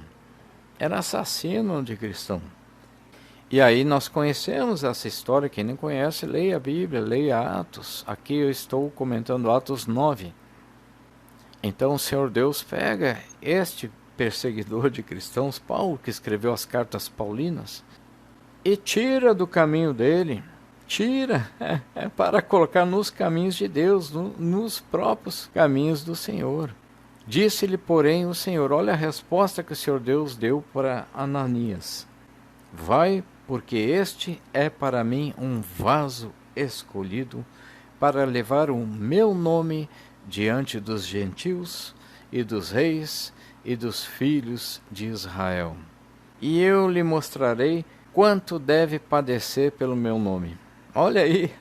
era assassino de cristão. E aí nós conhecemos essa história. Quem não conhece, leia a Bíblia, leia Atos. Aqui eu estou comentando Atos 9. Então o Senhor Deus pega este perseguidor de cristãos, Paulo, que escreveu as cartas paulinas, e tira do caminho dele, para colocar nos caminhos de Deus, nos próprios caminhos do Senhor. Disse-lhe, porém, o Senhor, olha a resposta que o Senhor Deus deu para Ananias: vai, porque este é para mim um vaso escolhido para levar o meu nome diante dos gentios e dos reis e dos filhos de Israel. E eu lhe mostrarei quanto deve padecer pelo meu nome. Olha aí,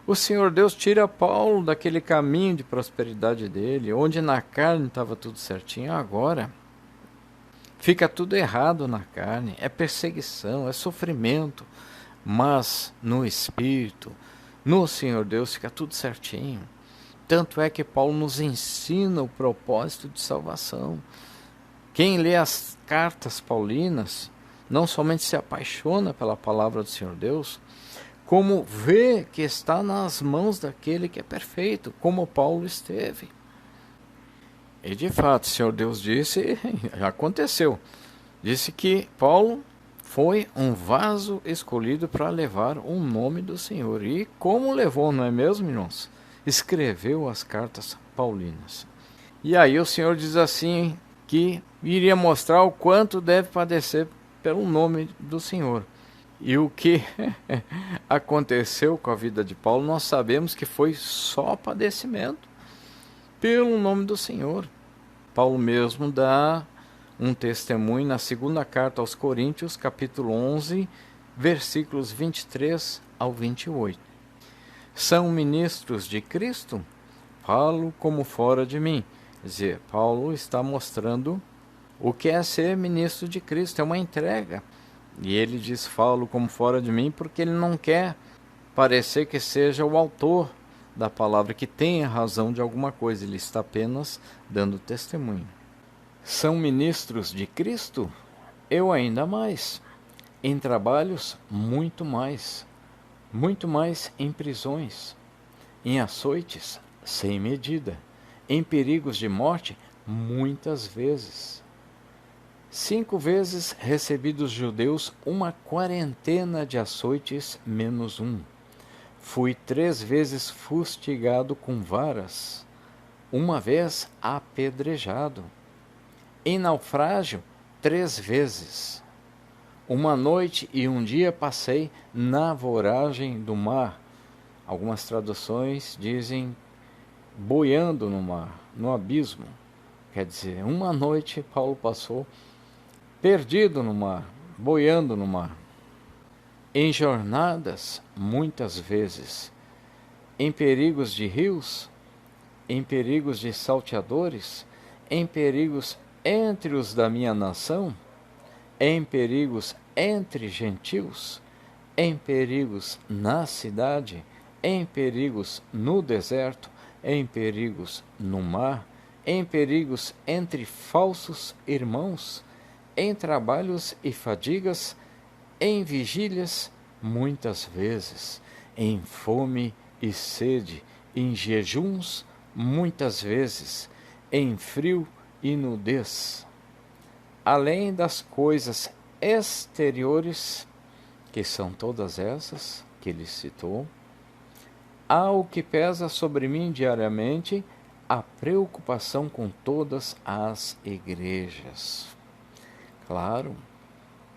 o Senhor Deus tira Paulo daquele caminho de prosperidade dele, onde na carne estava tudo certinho. Agora fica tudo errado na carne, é perseguição, é sofrimento, mas no Espírito, no Senhor Deus, fica tudo certinho. Tanto é que Paulo nos ensina o propósito de salvação. Quem lê as cartas paulinas não somente se apaixona pela palavra do Senhor Deus, como vê que está nas mãos daquele que é perfeito, como Paulo esteve. E de fato, o Senhor Deus disse, já aconteceu, disse que Paulo foi um vaso escolhido para levar o nome do Senhor. E como levou, não é mesmo, irmãos? Escreveu as cartas paulinas. E aí o Senhor diz assim, que iria mostrar o quanto deve padecer pelo nome do Senhor. E o que aconteceu com a vida de Paulo, nós sabemos que foi só padecimento pelo nome do Senhor. Paulo mesmo dá um testemunho na segunda carta aos Coríntios, capítulo 11, versículos 23 ao 28. São ministros de Cristo? Falo como fora de mim. Quer dizer, Paulo está mostrando o que é ser ministro de Cristo, é uma entrega. E ele diz, falo como fora de mim, porque ele não quer parecer que seja o autor da palavra, que tenha razão de alguma coisa, ele está apenas dando testemunho. São ministros de Cristo? Eu ainda mais. Em trabalhos, muito mais em prisões, em açoites, sem medida, em perigos de morte, muitas vezes. 5 vezes recebi dos judeus uma quarentena de açoites menos 1. Fui 3 vezes fustigado com varas, 1 vez apedrejado. Em naufrágio, 3 vezes. 1 noite e 1 dia passei na voragem do mar. Algumas traduções dizem boiando no mar, no abismo. Quer dizer, 1 noite Paulo passou perdido no mar, boiando no mar. Em jornadas, muitas vezes. Em perigos de rios, em perigos de salteadores, em perigos entre os da minha nação, em perigos entre gentios, em perigos na cidade, em perigos no deserto, em perigos no mar, em perigos entre falsos irmãos, em trabalhos e fadigas, em vigílias, muitas vezes, em fome e sede, em jejuns, muitas vezes, em frio e nudez. Além das coisas exteriores, que são todas essas que ele citou, há o que pesa sobre mim diariamente, a preocupação com todas as igrejas. Claro,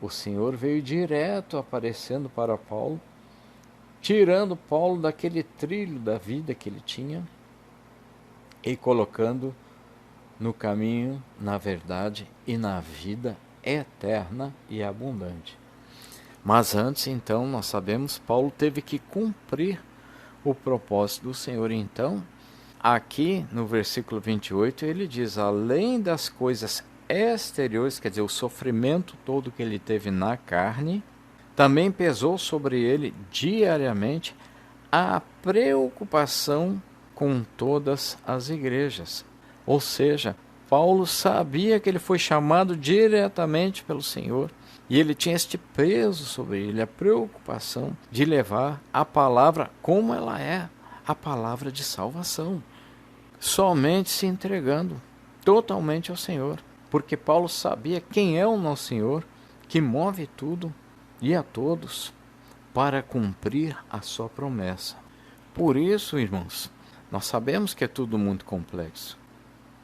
o Senhor veio direto aparecendo para Paulo, tirando Paulo daquele trilho da vida que ele tinha e colocando no caminho, na verdade e na vida eterna e abundante. Mas antes, então, nós sabemos, Paulo teve que cumprir o propósito do Senhor. Então, aqui no versículo 28, ele diz, além das coisas exteriores, quer dizer, o sofrimento todo que ele teve na carne, também pesou sobre ele diariamente a preocupação com todas as igrejas. Ou seja, Paulo sabia que ele foi chamado diretamente pelo Senhor e ele tinha este peso sobre ele, a preocupação de levar a palavra como ela é, a palavra de salvação, somente se entregando totalmente ao Senhor, porque Paulo sabia quem é o nosso Senhor, que move tudo e a todos para cumprir a sua promessa. Por isso, irmãos, nós sabemos que é tudo muito complexo.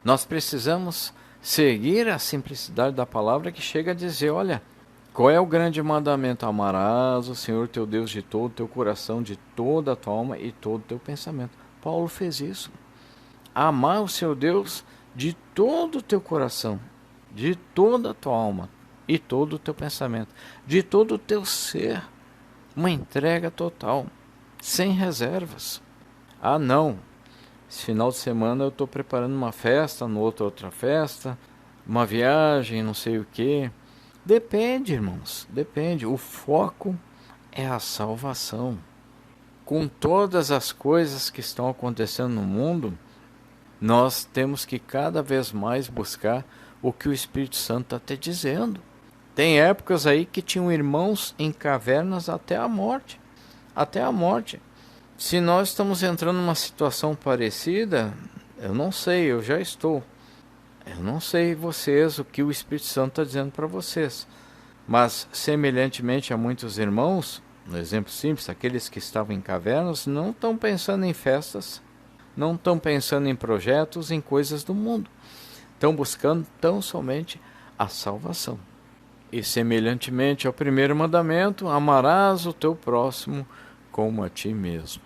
Nós precisamos seguir a simplicidade da palavra que chega a dizer, olha, qual é o grande mandamento? Amarás o Senhor teu Deus de todo o teu coração, de toda a tua alma e todo o teu pensamento. Paulo fez isso. Amar o seu Deus de todo o teu coração, de toda a tua alma e todo o teu pensamento, de todo o teu ser. Uma entrega total, sem reservas. Ah, não. Esse final de semana eu estou preparando uma festa, no outro outra festa, uma viagem, não sei o quê. Depende, irmãos, depende. O foco é a salvação. Com todas as coisas que estão acontecendo no mundo, nós temos que cada vez mais buscar o que o Espírito Santo está te dizendo. Tem épocas aí que tinham irmãos em cavernas até a morte. Até a morte. Se nós estamos entrando numa situação parecida, eu não sei, eu já estou. Eu não sei vocês o que o Espírito Santo está dizendo para vocês. Mas, semelhantemente a muitos irmãos, no exemplo simples, aqueles que estavam em cavernas, não estão pensando em festas, não estão pensando em projetos, em coisas do mundo. Estão buscando tão somente a salvação. E semelhantemente ao primeiro mandamento, amarás o teu próximo como a ti mesmo.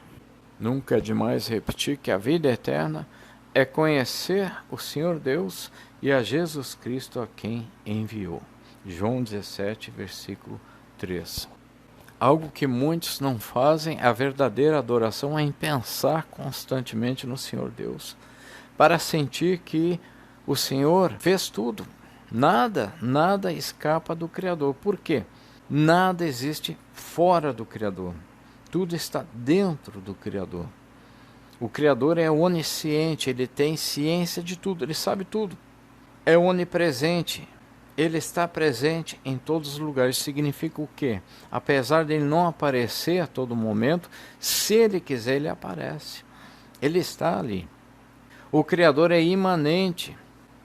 Nunca é demais repetir que a vida eterna é conhecer o Senhor Deus e a Jesus Cristo a quem enviou. João 17, versículo 3. Algo que muitos não fazem, a verdadeira adoração é em pensar constantemente no Senhor Deus, para sentir que o Senhor fez tudo. Nada escapa do Criador. Por quê? Nada existe fora do Criador. Tudo está dentro do Criador. O Criador é onisciente, ele tem ciência de tudo, ele sabe tudo. É onipresente, ele está presente em todos os lugares. Significa o quê? Apesar de ele não aparecer a todo momento, se ele quiser, ele aparece. Ele está ali. O Criador é imanente,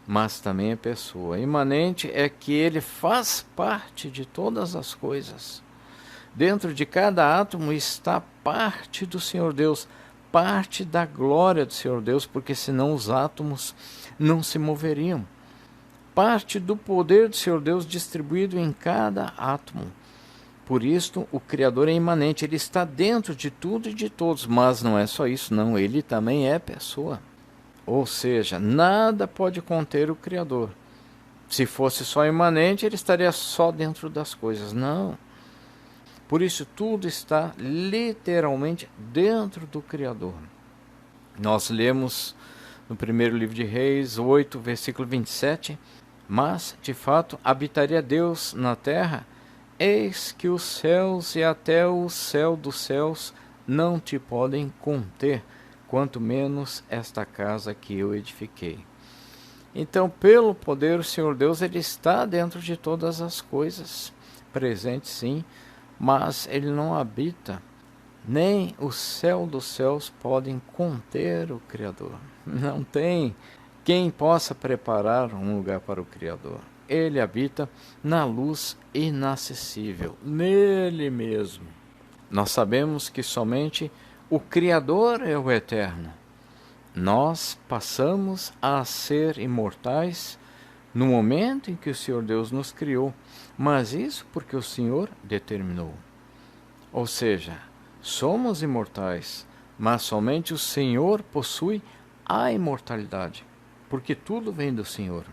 mas também é pessoa. Imanente é que ele faz parte de todas as coisas. Dentro de cada átomo está parte do Senhor Deus, parte da glória do Senhor Deus, porque senão os átomos não se moveriam. Parte do poder do Senhor Deus distribuído em cada átomo. Por isso, o Criador é imanente, ele está dentro de tudo e de todos, mas não é só isso, não, ele também é pessoa. Ou seja, nada pode conter o Criador. Se fosse só imanente, ele estaria só dentro das coisas. Não. Por isso, tudo está literalmente dentro do Criador. Nós lemos no primeiro livro de Reis 8, versículo 27, mas, de fato, habitaria Deus na terra, eis que os céus e até o céu dos céus não te podem conter, quanto menos esta casa que eu edifiquei. Então, pelo poder, o Senhor Deus, ele está dentro de todas as coisas, presente sim, mas ele não habita, nem o céu dos céus podem conter o Criador. Não tem quem possa preparar um lugar para o Criador. ele habita na luz inacessível, nele mesmo. Nós sabemos que somente o Criador é o eterno. Nós passamos a ser imortais no momento em que o Senhor Deus nos criou, mas isso porque o Senhor determinou. Ou seja, somos imortais, mas somente o Senhor possui a imortalidade, porque tudo vem do Senhor.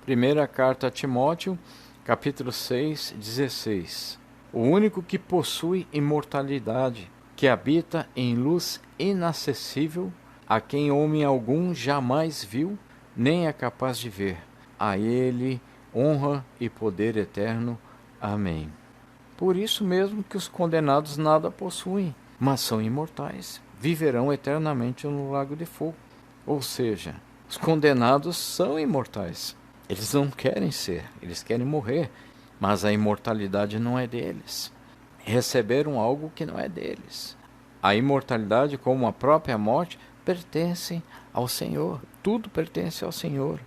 Primeira carta a Timóteo, capítulo 6, 16. O único que possui imortalidade, que habita em luz inacessível, a quem homem algum jamais viu, nem é capaz de ver. A ele honra e poder eterno. Amém. Por isso mesmo que os condenados nada possuem, mas são imortais, viverão eternamente no lago de fogo. Ou seja, os condenados são imortais. Eles não querem ser, eles querem morrer, mas a imortalidade não é deles. Receberam algo que não é deles. A imortalidade, como a própria morte, pertence ao Senhor. Tudo pertence ao Senhor.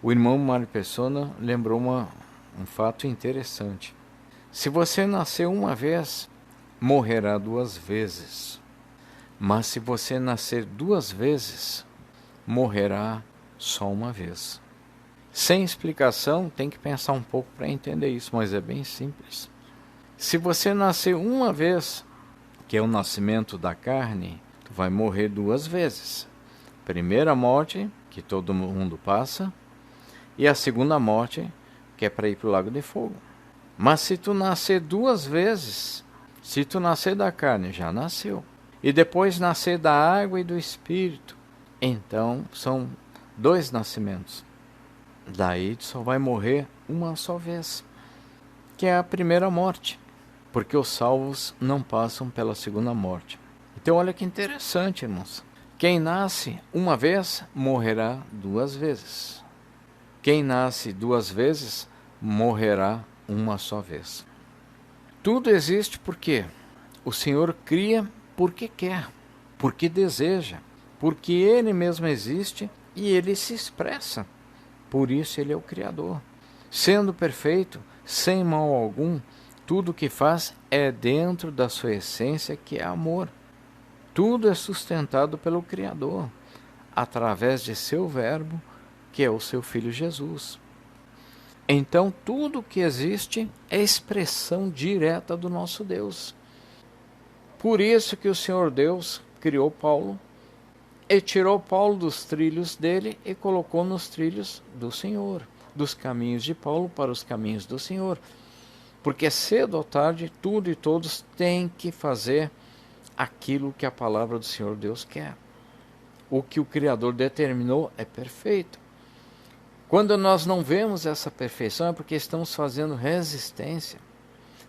O irmão Mário Persona lembrou um fato interessante. Se você nasceu uma vez, morrerá 2 vezes. Mas se você nascer 2 vezes, morrerá só uma vez. Sem explicação, tem que pensar um pouco para entender isso, mas é bem simples. Se você nascer uma vez, que é o nascimento da carne, tu vai morrer 2 vezes. Primeira morte, que todo mundo passa, e a segunda morte, que é para ir para o lago de fogo. Mas se tu nascer 2 vezes, se tu nascer da carne, já nasceu. E depois nascer da água e do Espírito, então são 2 nascimentos. Daí tu só vai morrer uma só vez, que é a primeira morte, porque os salvos não passam pela segunda morte. Então olha que interessante, irmãos. Quem nasce uma vez, morrerá 2 vezes. Quem nasce 2 vezes, morrerá uma só vez. Tudo existe porque o Senhor cria porque quer, porque deseja, porque Ele mesmo existe e Ele se expressa. Por isso Ele é o Criador. Sendo perfeito, sem mal algum, tudo o que faz é dentro da sua essência, que é amor. Tudo é sustentado pelo Criador, através de seu Verbo, que é o seu Filho Jesus. Então, tudo que existe é expressão direta do nosso Deus. Por isso que o Senhor Deus criou Paulo, e tirou Paulo dos trilhos dele e colocou nos trilhos do Senhor, dos caminhos de Paulo para os caminhos do Senhor. Porque cedo ou tarde, tudo e todos têm que fazer aquilo que a palavra do Senhor Deus quer. O que o Criador determinou é perfeito. Quando nós não vemos essa perfeição é porque estamos fazendo resistência,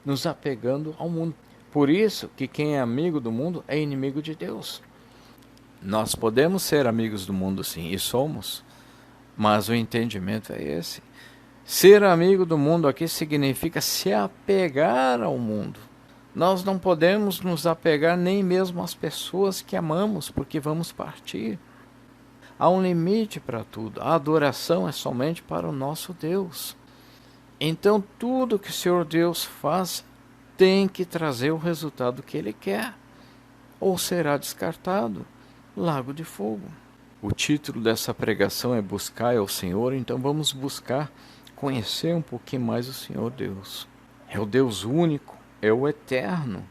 nos apegando ao mundo. Por isso que quem é amigo do mundo é inimigo de Deus. Nós podemos ser amigos do mundo sim, e somos, mas o entendimento é esse. Ser amigo do mundo aqui significa se apegar ao mundo. Nós não podemos nos apegar nem mesmo às pessoas que amamos, porque vamos partir. Há um limite para tudo. A adoração é somente para o nosso Deus. Então, tudo que o Senhor Deus faz tem que trazer o resultado que Ele quer, ou será descartado. Lago de fogo. O título dessa pregação é Buscar ao Senhor, então vamos buscar conhecer um pouquinho mais o Senhor Deus. É o Deus único, é o eterno.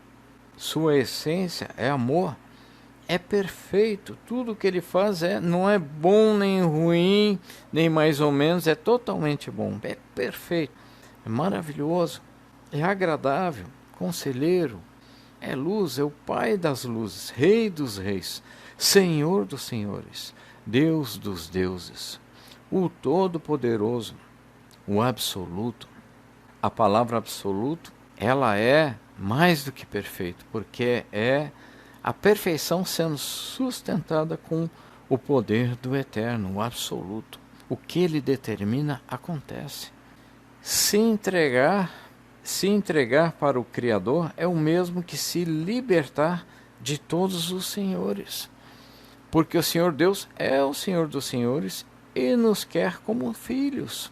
Sua essência é amor. É perfeito, tudo que ele faz não é bom nem ruim, nem mais ou menos, é totalmente bom, é perfeito, é maravilhoso, é agradável, conselheiro, é luz, é o Pai das luzes, Rei dos reis, Senhor dos senhores, Deus dos deuses, o Todo-Poderoso, o Absoluto. A palavra absoluto, ela é mais do que perfeito, porque é a perfeição sendo sustentada com o poder do eterno, o absoluto. O que ele determina acontece. Se entregar para o Criador é o mesmo que se libertar de todos os senhores. Porque o Senhor Deus é o Senhor dos senhores e nos quer como filhos.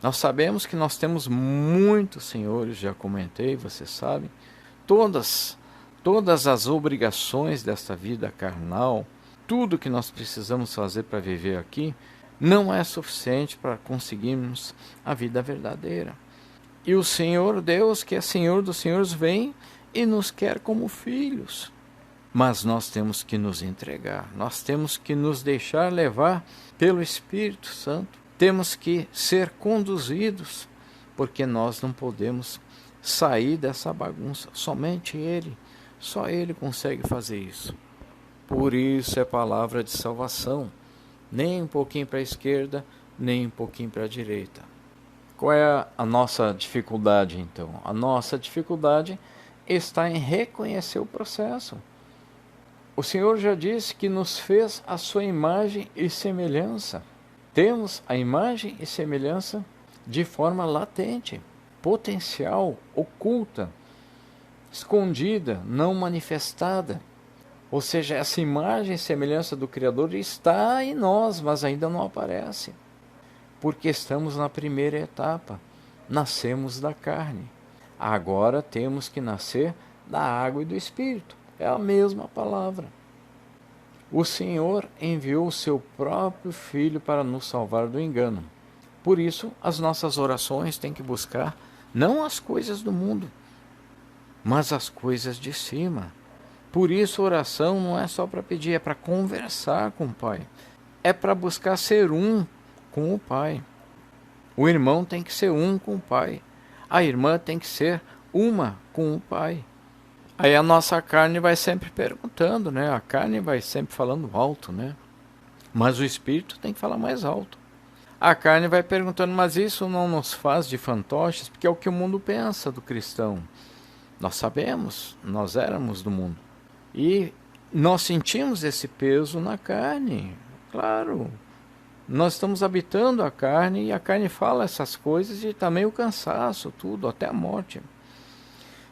Nós sabemos que nós temos muitos senhores, já comentei, vocês sabem, todas as obrigações desta vida carnal, tudo que nós precisamos fazer para viver aqui, não é suficiente para conseguirmos a vida verdadeira. E o Senhor Deus, que é Senhor dos senhores, vem e nos quer como filhos. Mas nós temos que nos entregar, nós temos que nos deixar levar pelo Espírito Santo. Temos que ser conduzidos, porque nós não podemos sair dessa bagunça. Somente Ele, só Ele consegue fazer isso. Por isso é palavra de salvação. Nem um pouquinho para a esquerda, nem um pouquinho para a direita. Qual é a nossa dificuldade, então? A nossa dificuldade está em reconhecer o processo. O Senhor já disse que nos fez a sua imagem e semelhança. Temos a imagem e semelhança de forma latente, potencial, oculta, escondida, não manifestada. Ou seja, essa imagem e semelhança do Criador está em nós, mas ainda não aparece. Porque estamos na primeira etapa, nascemos da carne. Agora temos que nascer da água e do Espírito. É a mesma palavra. O Senhor enviou o seu próprio Filho para nos salvar do engano. Por isso, as nossas orações têm que buscar não as coisas do mundo, mas as coisas de cima. Por isso, oração não é só para pedir, é para conversar com o Pai. É para buscar ser um com o Pai. O irmão tem que ser um com o Pai. A irmã tem que ser uma com o Pai. Aí a nossa carne vai sempre perguntando, né? A carne vai sempre falando alto, né? Mas o Espírito tem que falar mais alto. A carne vai perguntando, mas isso não nos faz de fantoches, porque é o que o mundo pensa do cristão. Nós sabemos, nós éramos do mundo. E nós sentimos esse peso na carne, claro. Nós estamos habitando a carne e a carne fala essas coisas e também o cansaço, tudo, até a morte.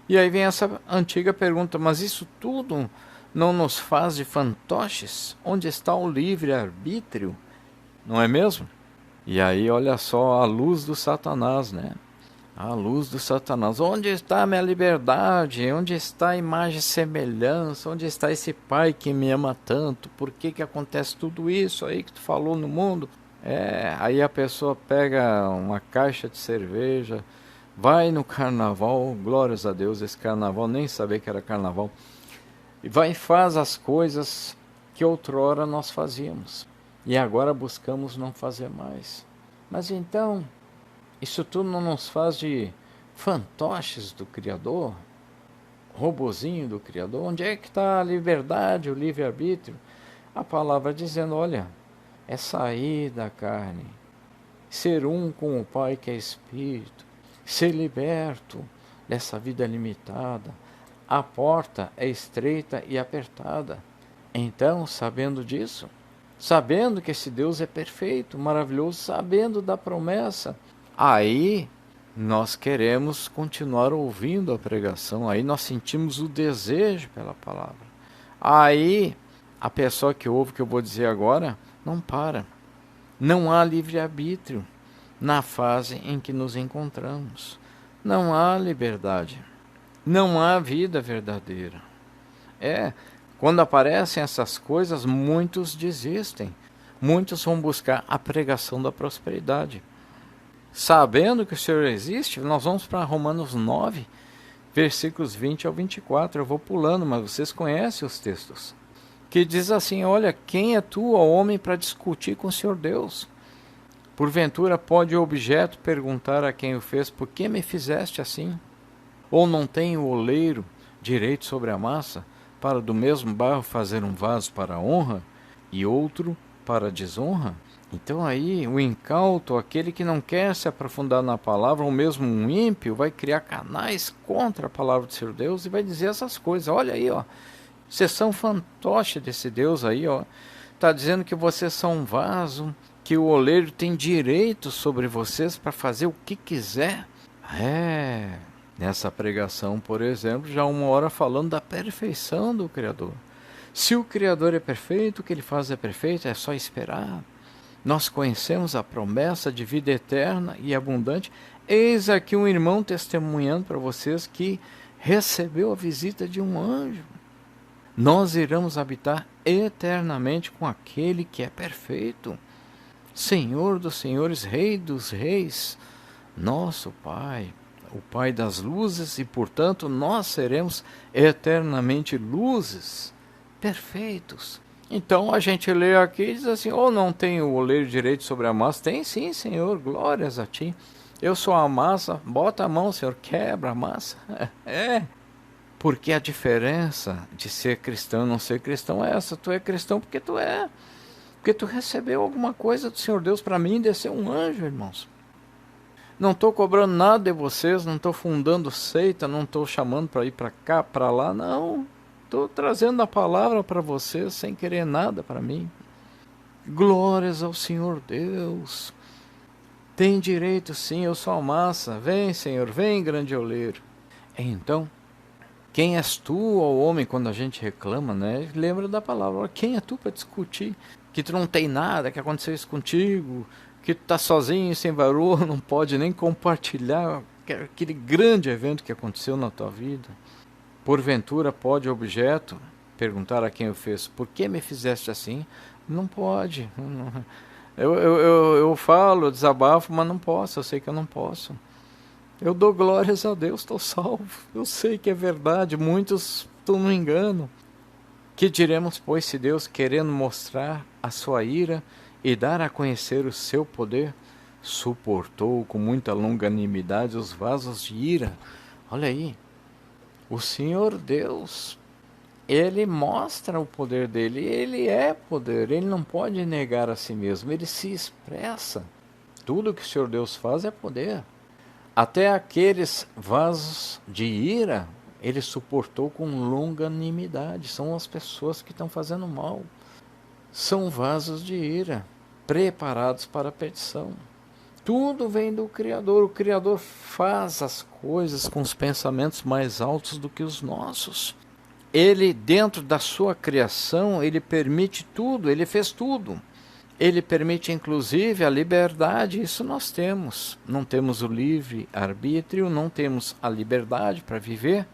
E aí vem essa antiga pergunta, mas isso tudo não nos faz de fantoches? Onde está o livre-arbítrio? Não é mesmo? E aí olha só a luz do Satanás, né? A luz do Satanás. Onde está a minha liberdade? Onde está a imagem e semelhança? Onde está esse Pai que me ama tanto? Por que acontece tudo isso aí que tu falou no mundo? Aí a pessoa pega uma caixa de cerveja, vai no carnaval, glórias a Deus, esse carnaval, nem sabia que era carnaval, e vai e faz as coisas que outrora nós fazíamos, e agora buscamos não fazer mais. Mas então, isso tudo não nos faz de fantoches do Criador? Robozinho do Criador? Onde é que está a liberdade, o livre-arbítrio? A palavra dizendo, olha, é sair da carne, ser um com o Pai que é Espírito, ser liberto dessa vida limitada. A porta é estreita e apertada. Então, sabendo disso, sabendo que esse Deus é perfeito, maravilhoso, sabendo da promessa, aí nós queremos continuar ouvindo a pregação, aí nós sentimos o desejo pela palavra. Aí a pessoa que ouve o que eu vou dizer agora, não para. Não há livre-arbítrio na fase em que nos encontramos. Não há liberdade. Não há vida verdadeira. Quando aparecem essas coisas, muitos desistem. Muitos vão buscar a pregação da prosperidade. Sabendo que o Senhor existe, nós vamos para Romanos 9, versículos 20 ao 24. Eu vou pulando, mas vocês conhecem os textos. Que diz assim, olha, quem é tu, ó homem, para discutir com o Senhor Deus? Porventura pode o objeto perguntar a quem o fez, por que me fizeste assim? Ou não tem o oleiro direito sobre a massa, para do mesmo barro fazer um vaso para a honra, e outro para a desonra? Então aí o incauto, aquele que não quer se aprofundar na palavra, ou mesmo um ímpio, vai criar canais contra a palavra do Senhor Deus e vai dizer essas coisas. Olha aí, ó, vocês são fantoche desse Deus aí, ó. Está dizendo que vocês são um vaso, que o oleiro tem direito sobre vocês para fazer o que quiser. Nessa pregação, por exemplo, já uma hora falando da perfeição do Criador. Se o Criador é perfeito, o que ele faz é perfeito, é só esperar. Nós conhecemos a promessa de vida eterna e abundante. Eis aqui um irmão testemunhando para vocês que recebeu a visita de um anjo. Nós iremos habitar eternamente com aquele que é perfeito, Senhor dos senhores, Rei dos reis, nosso Pai, o Pai das luzes, e portanto nós seremos eternamente luzes, perfeitos. Então a gente lê aqui e diz assim: não tenho o ler direito sobre a massa. Tem sim, Senhor, glórias a ti. Eu sou a massa, bota a mão, Senhor, quebra a massa. Porque a diferença de ser cristão e não ser cristão é essa. Tu é cristão porque tu é. Porque tu recebeu alguma coisa do Senhor Deus. Para mim, desceu um anjo, irmãos. Não estou cobrando nada de vocês, não estou fundando seita, não estou chamando para ir para cá, para lá, não. Estou trazendo a palavra para vocês sem querer nada para mim. Glórias ao Senhor Deus. Tem direito sim, eu sou a massa. Vem, Senhor, vem, grande oleiro. Então, quem és tu, ó homem, quando a gente reclama, né? Lembra da palavra. Quem é tu para discutir? Que tu não tem nada, que aconteceu isso contigo, que tu tá sozinho, sem valor, não pode nem compartilhar aquele grande evento que aconteceu na tua vida. Porventura pode o objeto perguntar a quem o fez: por que me fizeste assim? Não pode. Eu falo, eu desabafo, mas não posso, eu sei que eu não posso. Eu dou glórias a Deus, estou salvo. Eu sei que é verdade, muitos estão no engano. Que diremos, pois, se Deus, querendo mostrar a sua ira e dar a conhecer o seu poder, suportou com muita longanimidade os vasos de ira? Olha aí, o Senhor Deus, Ele mostra o poder dele, Ele é poder, Ele não pode negar a si mesmo, Ele se expressa. Tudo que o Senhor Deus faz é poder. Até aqueles vasos de ira, Ele suportou com longanimidade. São as pessoas que estão fazendo mal. São vasos de ira, preparados para a perdição. Tudo vem do Criador. O Criador faz as coisas com os pensamentos mais altos do que os nossos. Ele, dentro da sua criação, Ele permite tudo, Ele fez tudo. Ele permite, inclusive, a liberdade. Isso nós temos. Não temos o livre arbítrio, não temos a liberdade para viver,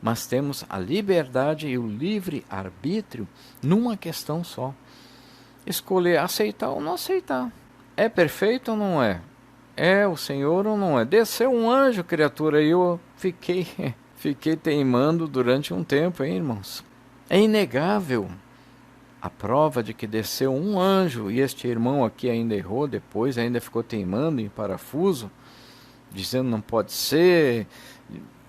mas temos a liberdade e o livre arbítrio numa questão só: escolher aceitar ou não aceitar. É perfeito ou não é? É o Senhor ou não é? Desceu um anjo, criatura, e eu fiquei teimando durante um tempo, hein, irmãos? É inegável a prova de que desceu um anjo, e este irmão aqui ainda errou depois, ainda ficou teimando em parafuso, dizendo não pode ser,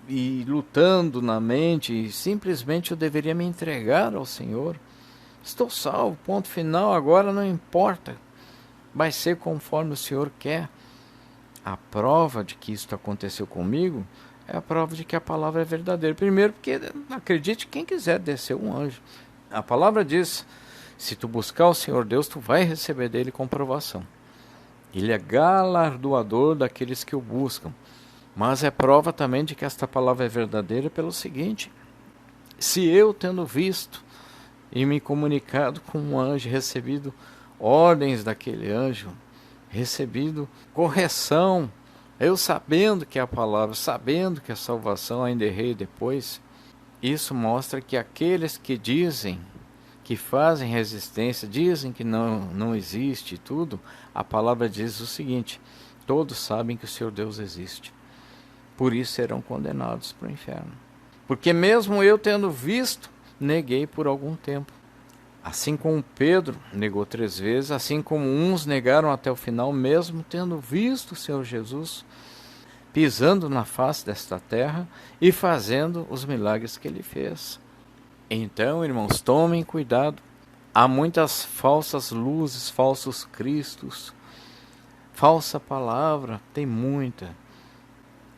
e lutando na mente, e simplesmente eu deveria me entregar ao Senhor. Estou salvo, ponto final, agora não importa, vai ser conforme o Senhor quer. A prova de que isso aconteceu comigo é a prova de que a palavra é verdadeira. Primeiro, porque acredite quem quiser, descer um anjo. A palavra diz: se tu buscar o Senhor Deus, tu vai receber dele comprovação. Ele é galardoador daqueles que o buscam. Mas é prova também de que esta palavra é verdadeira pelo seguinte: se eu, tendo visto e me comunicado com um anjo, recebido ordens daquele anjo, recebido correção, eu sabendo que é a palavra, sabendo que a salvação ainda errei depois, isso mostra que aqueles que dizem, que fazem resistência, dizem que não existe tudo, a palavra diz o seguinte: todos sabem que o Senhor Deus existe, por isso serão condenados para o inferno. Porque mesmo eu tendo visto, neguei por algum tempo. Assim como Pedro negou 3 vezes, assim como uns negaram até o final, mesmo tendo visto o Senhor Jesus pisando na face desta terra e fazendo os milagres que ele fez. Então, irmãos, tomem cuidado. Há muitas falsas luzes, falsos cristos, falsa palavra, tem muita.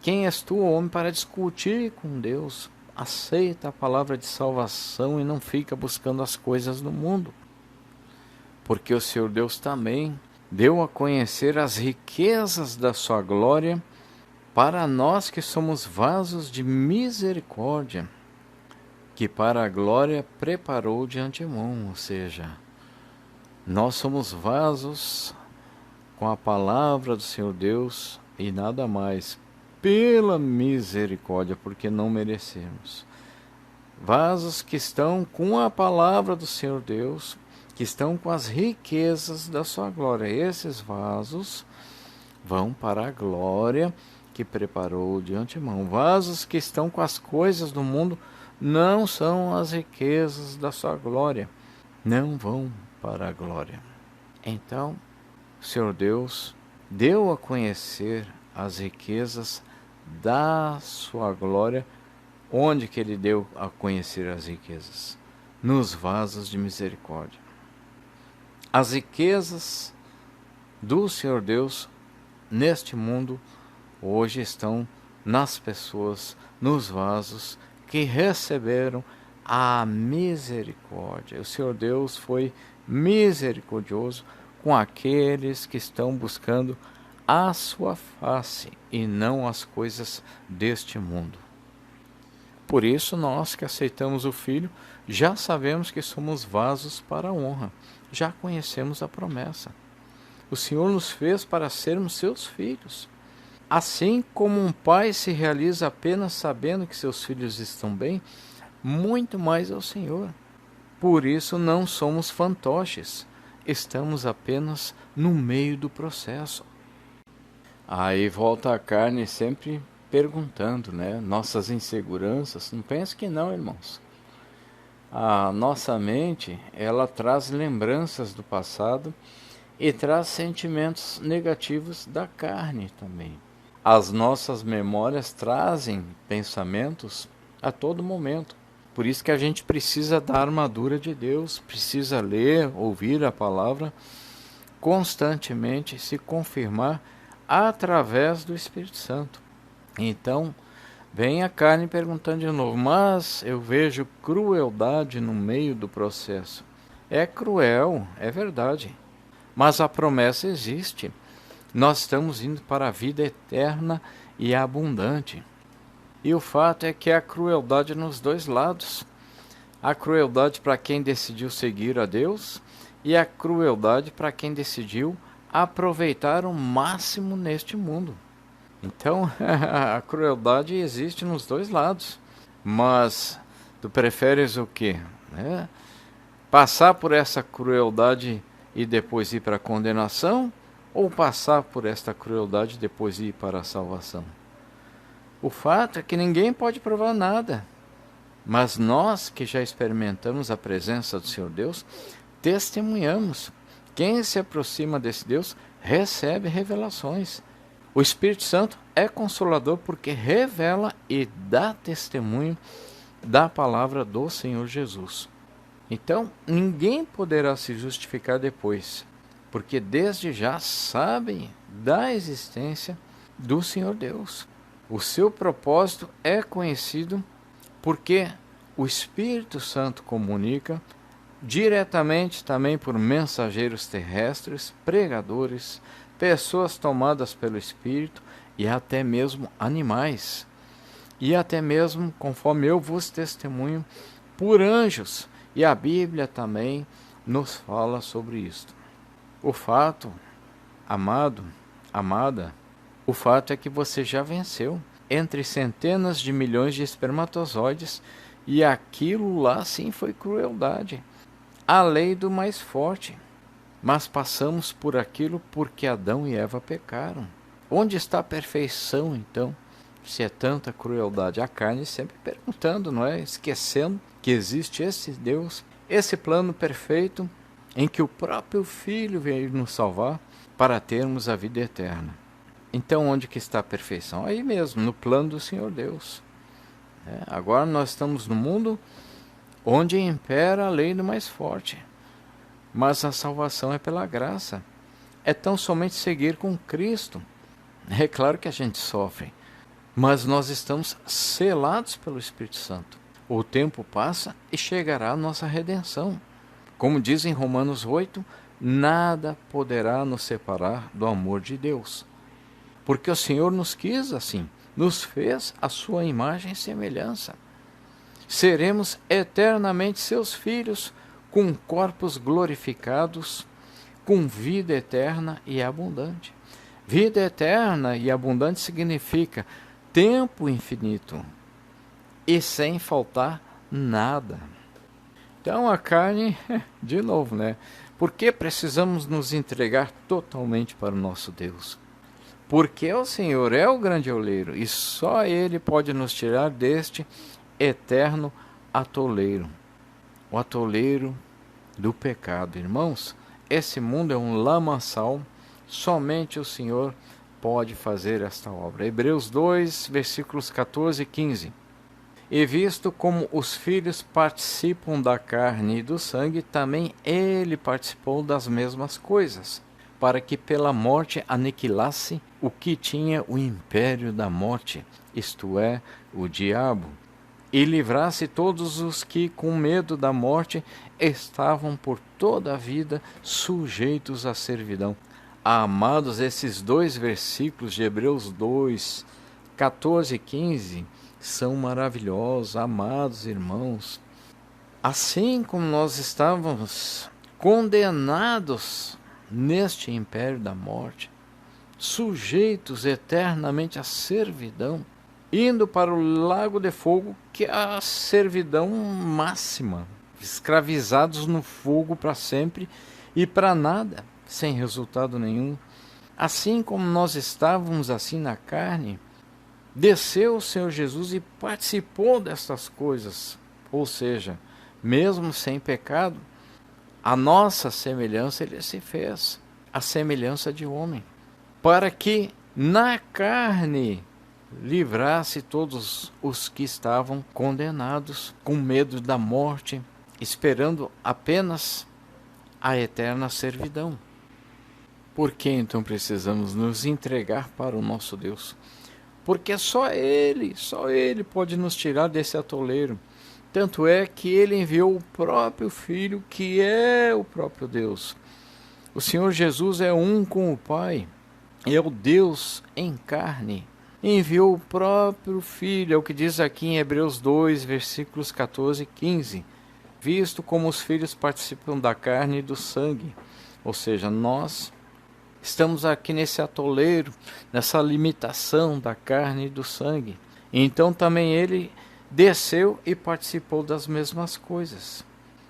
Quem és tu, homem, para discutir com Deus? Aceita a palavra de salvação e não fica buscando as coisas do mundo. Porque o Senhor Deus também deu a conhecer as riquezas da sua glória para nós que somos vasos de misericórdia, que para a glória preparou de antemão. Ou seja, Nós somos vasos com a palavra do Senhor Deus e nada mais, pela misericórdia, porque não merecemos. Vasos que estão com a palavra do Senhor Deus, que estão com as riquezas da sua glória. Esses vasos vão para a glória que preparou de antemão. Vasos que estão com as coisas do mundo não são as riquezas da sua glória, não vão para a glória. Então, o Senhor Deus deu a conhecer as riquezas da sua glória. Onde que ele deu a conhecer as riquezas? Nos vasos de misericórdia. As riquezas do Senhor Deus neste mundo hoje estão nas pessoas, nos vasos que receberam a misericórdia. O Senhor Deus foi misericordioso com aqueles que estão buscando a sua face e não as coisas deste mundo. Por isso, nós que aceitamos o Filho, já sabemos que somos vasos para a honra, já conhecemos a promessa. O Senhor nos fez para sermos seus filhos. Assim como um pai se realiza apenas sabendo que seus filhos estão bem, muito mais é o Senhor. Por isso não somos fantoches, estamos apenas no meio do processo. Aí volta a carne sempre perguntando, né? Nossas inseguranças, não pense que não, irmãos. A nossa mente, ela traz lembranças do passado e traz sentimentos negativos da carne também. As nossas memórias trazem pensamentos a todo momento. Por isso que a gente precisa da armadura de Deus, precisa ler, ouvir a palavra constantemente, se confirmar através do Espírito Santo. Então, vem a carne perguntando de novo, mas eu vejo crueldade no meio do processo. É cruel, é verdade, mas a promessa existe. Nós estamos indo para a vida eterna e abundante. E o fato é que há crueldade nos dois lados. Há crueldade para quem decidiu seguir a Deus e há crueldade para quem decidiu aproveitar o máximo neste mundo. Então, a crueldade existe nos dois lados. Mas tu preferes o quê? Passar por essa crueldade e depois ir para a condenação? Ou passar por esta crueldade e depois ir para a salvação? O fato é que ninguém pode provar nada. Mas nós que já experimentamos a presença do Senhor Deus, testemunhamos. Quem se aproxima desse Deus recebe revelações. O Espírito Santo é consolador porque revela e dá testemunho da palavra do Senhor Jesus. Então, ninguém poderá se justificar depois, porque desde já sabem da existência do Senhor Deus. O seu propósito é conhecido porque o Espírito Santo comunica diretamente também por mensageiros terrestres, pregadores, pessoas tomadas pelo Espírito e até mesmo animais. E até mesmo, conforme eu vos testemunho, por anjos. E a Bíblia também nos fala sobre isto. O fato, amado, amada, o fato é que você já venceu entre centenas de milhões de espermatozoides e aquilo lá sim foi crueldade. A lei do mais forte. Mas passamos por aquilo porque Adão e Eva pecaram. Onde está a perfeição, então, se é tanta crueldade? A carne sempre perguntando, não é? Esquecendo que existe esse Deus, esse plano perfeito em que o próprio Filho veio nos salvar para termos a vida eterna. Então, onde que está a perfeição? Aí mesmo, no plano do Senhor Deus. Agora nós estamos no mundo onde impera a lei do mais forte. Mas a salvação é pela graça. É tão somente seguir com Cristo. É claro que a gente sofre, mas nós estamos selados pelo Espírito Santo. O tempo passa e chegará a nossa redenção. Como diz em Romanos 8, nada poderá nos separar do amor de Deus. Porque o Senhor nos quis assim, nos fez a sua imagem e semelhança. Seremos eternamente seus filhos, com corpos glorificados, com vida eterna e abundante. Vida eterna e abundante significa tempo infinito e sem faltar nada. Então a carne, de novo, né? Por que precisamos nos entregar totalmente para o nosso Deus? Porque o Senhor é o grande oleiro e só Ele pode nos tirar deste eterno atoleiro. O atoleiro do pecado. Irmãos, esse mundo é um lamaçal, somente o Senhor pode fazer esta obra. Hebreus 2, versículos 14 e 15. E visto como os filhos participam da carne e do sangue, também ele participou das mesmas coisas, para que pela morte aniquilasse o que tinha o império da morte, isto é, o diabo, e livrasse todos os que, com medo da morte, estavam por toda a vida sujeitos à servidão. Amados, esses dois versículos de Hebreus 2, 14 e 15, são maravilhosos, amados irmãos. Assim como nós estávamos condenados neste império da morte, sujeitos eternamente à servidão, indo para o lago de fogo, que é a servidão máxima, escravizados no fogo para sempre e para nada, sem resultado nenhum. Assim como nós estávamos assim na carne, desceu o Senhor Jesus e participou destas coisas, ou seja, mesmo sem pecado, a nossa semelhança ele se fez, a semelhança de homem, para que na carne livrasse todos os que estavam condenados, com medo da morte, esperando apenas a eterna servidão. Por que então precisamos nos entregar para o nosso Deus? Porque só Ele pode nos tirar desse atoleiro. Tanto é que Ele enviou o próprio Filho, que é o próprio Deus. O Senhor Jesus é um com o Pai, é o Deus em carne. Enviou o próprio Filho, é o que diz aqui em Hebreus 2, versículos 14 e 15. Visto como os filhos participam da carne e do sangue. Ou seja, nós estamos aqui nesse atoleiro, nessa limitação da carne e do sangue. Então também ele desceu e participou das mesmas coisas.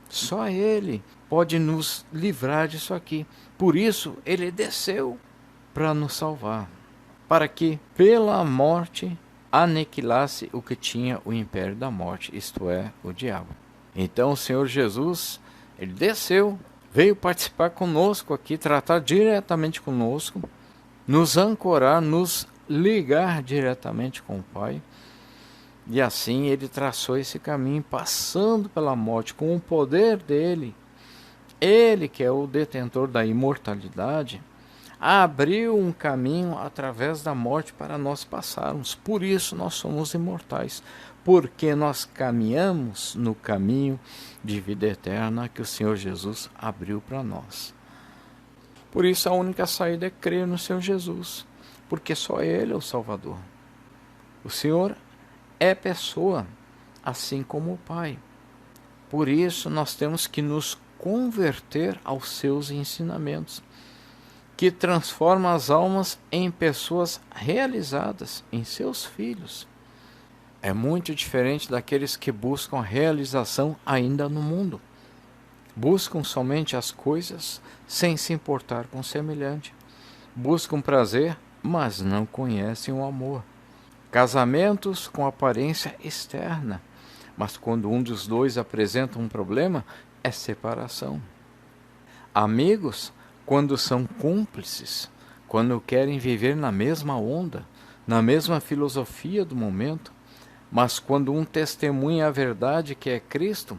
Só ele pode nos livrar disso aqui. Por isso ele desceu para nos salvar, para que pela morte aniquilasse o que tinha o império da morte, isto é, o diabo. Então o Senhor Jesus, ele desceu, veio participar conosco aqui, tratar diretamente conosco, nos ancorar, nos ligar diretamente com o Pai. E assim ele traçou esse caminho, passando pela morte, com o poder dele. Ele, que é o detentor da imortalidade, abriu um caminho através da morte para nós passarmos. Por isso nós somos imortais, porque nós caminhamos no caminho de vida eterna que o Senhor Jesus abriu para nós. Por isso a única saída é crer no Senhor Jesus, porque só Ele é o Salvador. O Senhor é pessoa, assim como o Pai. Por isso nós temos que nos converter aos seus ensinamentos, que transforma as almas em pessoas realizadas, em seus filhos. É muito diferente daqueles que buscam a realização ainda no mundo. Buscam somente as coisas sem se importar com o semelhante. Buscam prazer, mas não conhecem o amor. Casamentos com aparência externa, mas quando um dos dois apresenta um problema, é separação. Amigos, quando são cúmplices, quando querem viver na mesma onda, na mesma filosofia do momento, mas quando um testemunha a verdade que é Cristo,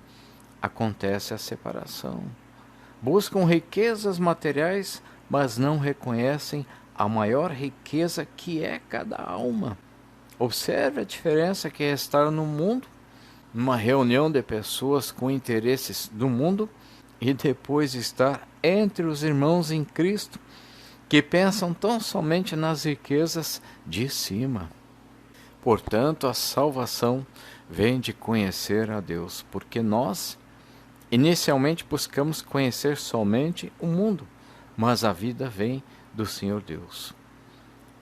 acontece a separação. Buscam riquezas materiais, mas não reconhecem a maior riqueza que é cada alma. Observe a diferença que é estar no mundo, numa reunião de pessoas com interesses do mundo, e depois estar entre os irmãos em Cristo, que pensam tão somente nas riquezas de cima. Portanto, a salvação vem de conhecer a Deus, porque nós inicialmente buscamos conhecer somente o mundo, mas a vida vem do Senhor Deus.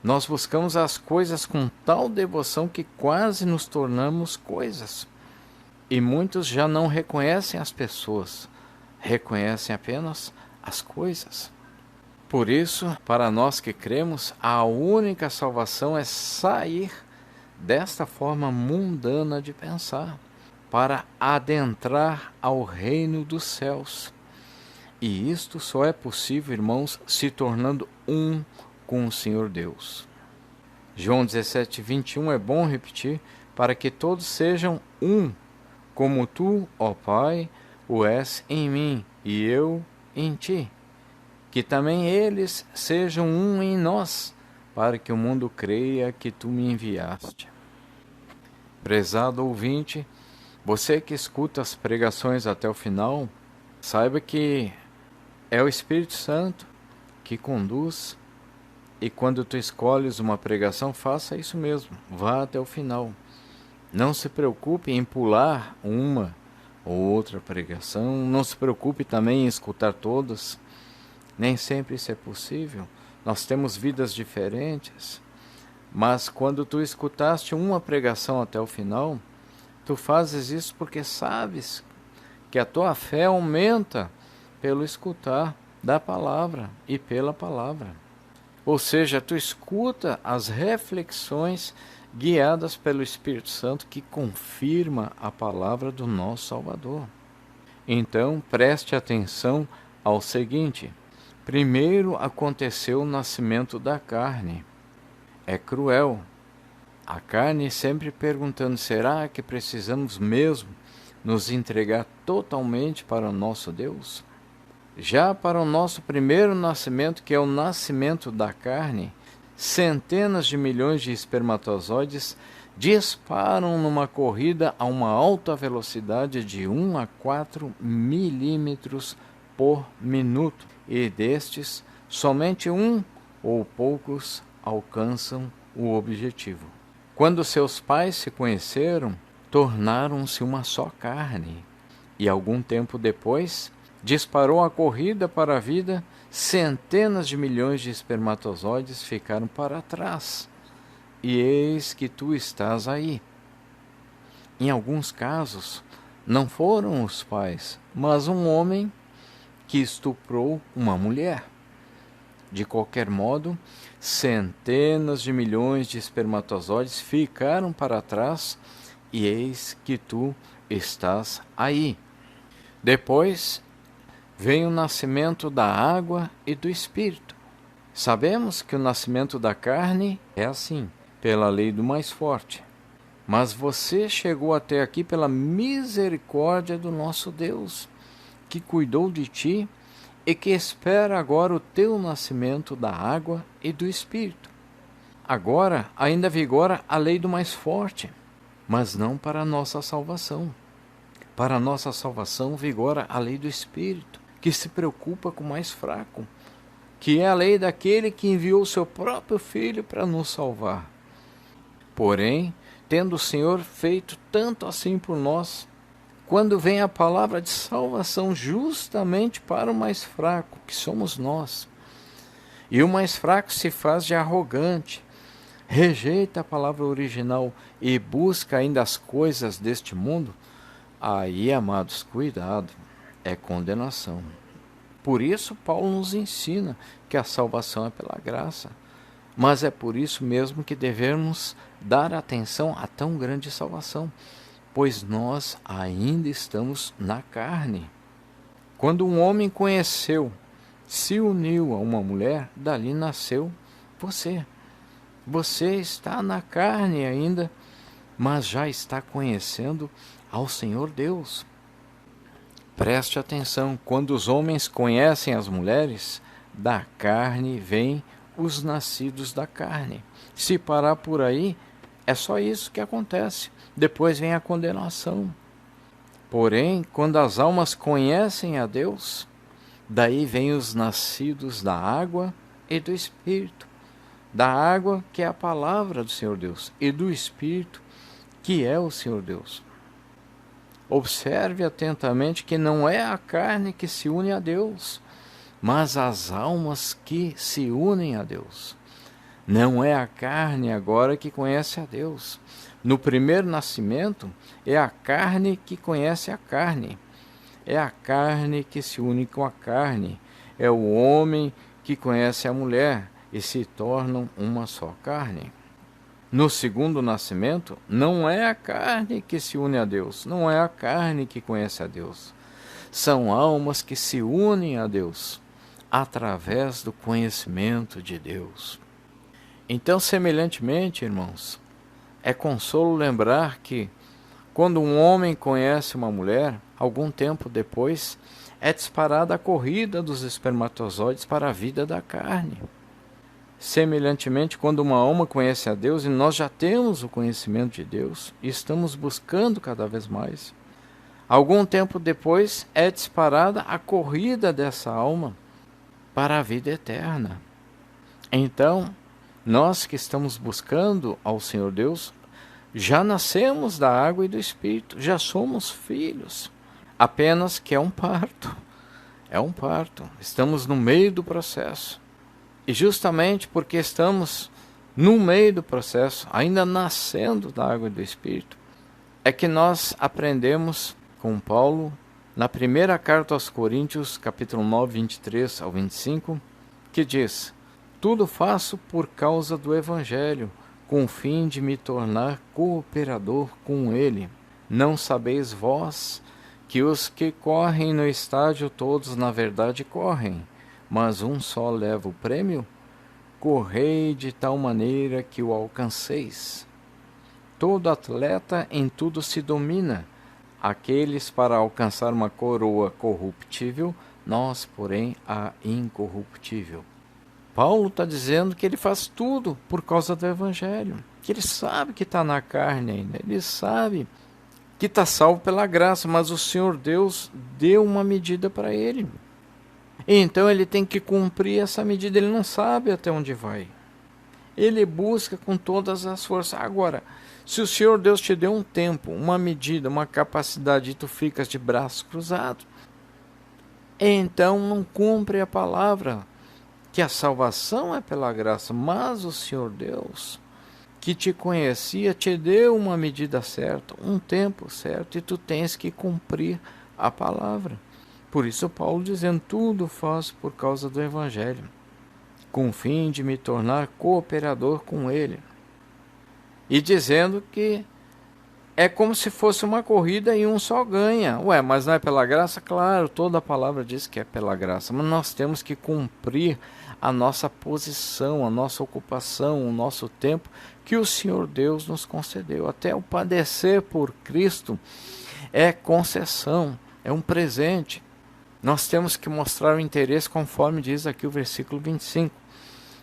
Nós buscamos as coisas com tal devoção que quase nos tornamos coisas. E muitos já não reconhecem as pessoas, reconhecem apenas as coisas. Por isso, para nós que cremos, a única salvação é sair desta forma mundana de pensar, para adentrar ao reino dos céus. E isto só é possível, irmãos, se tornando um com o Senhor Deus. João 17:21 é bom repetir, para que todos sejam um, como tu, ó Pai, o és em mim e eu em ti. Que também eles sejam um em nós, para que o mundo creia que tu me enviaste. Prezado ouvinte, você que escuta as pregações até o final, saiba que é o Espírito Santo que conduz, e quando tu escolhes uma pregação, faça isso mesmo, vá até o final. Não se preocupe em pular uma ou outra pregação, não se preocupe também em escutar todas. Nem sempre isso é possível, nós temos vidas diferentes. Mas quando tu escutaste uma pregação até o final, tu fazes isso porque sabes que a tua fé aumenta pelo escutar da palavra e pela palavra. Ou seja, tu escuta as reflexões guiadas pelo Espírito Santo que confirma a palavra do nosso Salvador. Então, preste atenção ao seguinte: primeiro aconteceu o nascimento da carne. É cruel. A carne sempre perguntando: será que precisamos mesmo nos entregar totalmente para o nosso Deus? Já para o nosso primeiro nascimento, que é o nascimento da carne, centenas de milhões de espermatozoides disparam numa corrida a uma alta velocidade de 1 a 4 milímetros por minuto. E destes, somente um ou poucos alcançam o objetivo. Quando seus pais se conheceram, tornaram-se uma só carne. E algum tempo depois, disparou a corrida para a vida, centenas de milhões de espermatozoides ficaram para trás. E eis que tu estás aí. Em alguns casos, não foram os pais, mas um homem que estuprou uma mulher. De qualquer modo, centenas de milhões de espermatozoides ficaram para trás, e eis que tu estás aí. Depois vem o nascimento da água e do Espírito. Sabemos que o nascimento da carne é assim, pela lei do mais forte. Mas você chegou até aqui pela misericórdia do nosso Deus, que cuidou de ti e que espera agora o teu nascimento da água e do Espírito. Agora ainda vigora a lei do mais forte, mas não para a nossa salvação. Para a nossa salvação vigora a lei do Espírito, que se preocupa com o mais fraco, que é a lei daquele que enviou o seu próprio Filho para nos salvar. Porém, tendo o Senhor feito tanto assim por nós, quando vem a palavra de salvação justamente para o mais fraco, que somos nós, e o mais fraco se faz de arrogante, rejeita a palavra original e busca ainda as coisas deste mundo, aí, amados, cuidado, é condenação. Por isso Paulo nos ensina que a salvação é pela graça, mas é por isso mesmo que devemos dar atenção a tão grande salvação, pois nós ainda estamos na carne. Quando um homem conheceu, se uniu a uma mulher, dali nasceu você. Você está na carne ainda, mas já está conhecendo ao Senhor Deus. Preste atenção, quando os homens conhecem as mulheres, da carne vêm os nascidos da carne. Se parar por aí, é só isso que acontece. Depois vem a condenação. Porém, quando as almas conhecem a Deus, daí vêm os nascidos da água e do Espírito. Da água, que é a palavra do Senhor Deus, e do Espírito, que é o Senhor Deus. Observe atentamente que não é a carne que se une a Deus, mas as almas que se unem a Deus. Não é a carne agora que conhece a Deus. No primeiro nascimento, é a carne que conhece a carne. É a carne que se une com a carne. É o homem que conhece a mulher e se tornam uma só carne. No segundo nascimento, não é a carne que se une a Deus, não é a carne que conhece a Deus. São almas que se unem a Deus através do conhecimento de Deus. Então, semelhantemente, irmãos, é consolo lembrar que, quando um homem conhece uma mulher, algum tempo depois, é disparada a corrida dos espermatozoides para a vida da carne. Semelhantemente, quando uma alma conhece a Deus, e nós já temos o conhecimento de Deus, e estamos buscando cada vez mais, algum tempo depois é disparada a corrida dessa alma para a vida eterna. Então, nós que estamos buscando ao Senhor Deus, já nascemos da água e do Espírito, já somos filhos, apenas que é um parto, estamos no meio do processo. E justamente porque estamos no meio do processo, ainda nascendo da água e do Espírito, é que nós aprendemos com Paulo, na primeira carta aos Coríntios, capítulo 9, 23 ao 25, que diz: tudo faço por causa do Evangelho, com o fim de me tornar cooperador com ele. Não sabeis vós que os que correm no estádio todos na verdade correm, mas um só leva o prêmio? Correi de tal maneira que o alcanceis. Todo atleta em tudo se domina, aqueles para alcançar uma coroa corruptível, nós, porém, a incorruptível. Paulo está dizendo que ele faz tudo por causa do Evangelho, que ele sabe que está na carne ainda, ele sabe que está salvo pela graça, mas o Senhor Deus deu uma medida para ele. Então ele tem que cumprir essa medida, ele não sabe até onde vai. Ele busca com todas as forças. Agora, se o Senhor Deus te deu um tempo, uma medida, uma capacidade e tu ficas de braços cruzados, então não cumpre a palavra, que a salvação é pela graça, mas o Senhor Deus, que te conhecia, te deu uma medida certa, um tempo certo, e tu tens que cumprir a palavra. Por isso Paulo dizendo, tudo faço por causa do Evangelho, com o fim de me tornar cooperador com ele. E dizendo que é como se fosse uma corrida e um só ganha. Ué, mas não é pela graça? Claro, toda a palavra diz que é pela graça, mas nós temos que cumprir a nossa posição, a nossa ocupação, o nosso tempo que o Senhor Deus nos concedeu. Até o padecer por Cristo é concessão, é um presente. Nós temos que mostrar o interesse conforme diz aqui o versículo 25,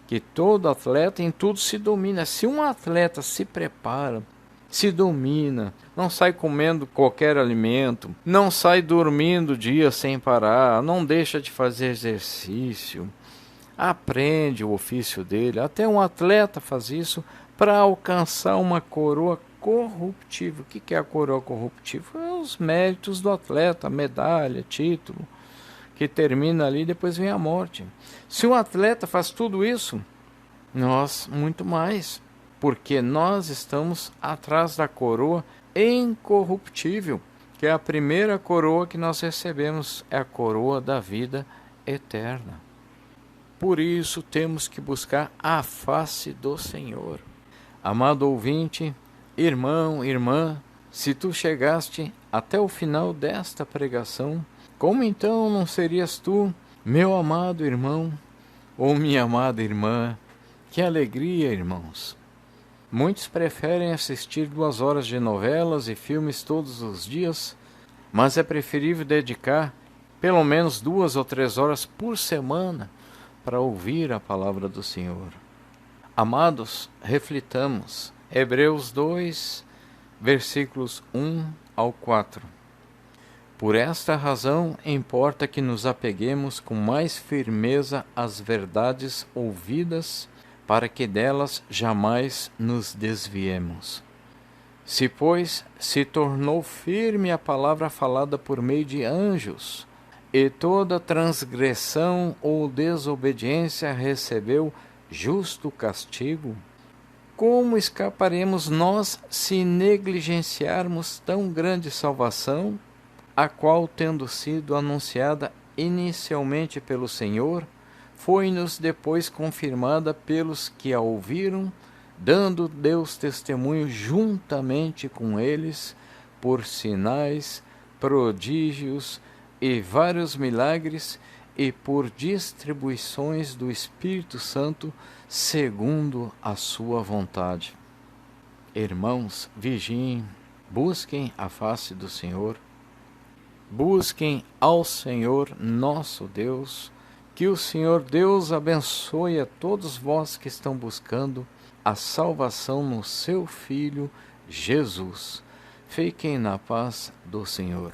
que todo atleta em tudo se domina. Se um atleta se prepara, se domina, não sai comendo qualquer alimento, não sai dormindo dias sem parar, não deixa de fazer exercício, aprende o ofício dele. Até um atleta faz isso para alcançar uma coroa corruptível. O que é a coroa corruptível? É os méritos do atleta, medalha, título, que termina ali e depois vem a morte. Se um atleta faz tudo isso, nós muito mais, porque nós estamos atrás da coroa incorruptível, que é a primeira coroa que nós recebemos, é a coroa da vida eterna. Por isso temos que buscar a face do Senhor. Amado ouvinte, irmão, irmã, se tu chegaste até o final desta pregação, como então não serias tu, meu amado irmão, ou minha amada irmã? Que alegria, irmãos! Muitos preferem assistir 2 horas de novelas e filmes todos os dias, mas é preferível dedicar pelo menos 2 ou 3 horas por semana para ouvir a palavra do Senhor. Amados, reflitamos. Hebreus 2, versículos 1 ao 4. Por esta razão, importa que nos apeguemos com mais firmeza às verdades ouvidas, para que delas jamais nos desviemos. Se, pois, se tornou firme a palavra falada por meio de anjos, e toda transgressão ou desobediência recebeu justo castigo? Como escaparemos nós se negligenciarmos tão grande salvação, a qual, tendo sido anunciada inicialmente pelo Senhor, foi-nos depois confirmada pelos que a ouviram, dando Deus testemunho juntamente com eles, por sinais, prodígios e vários milagres, e por distribuições do Espírito Santo, segundo a sua vontade. Irmãos, vigiem, busquem a face do Senhor, busquem ao Senhor nosso Deus, que o Senhor Deus abençoe a todos vós que estão buscando a salvação no seu Filho Jesus. Fiquem na paz do Senhor.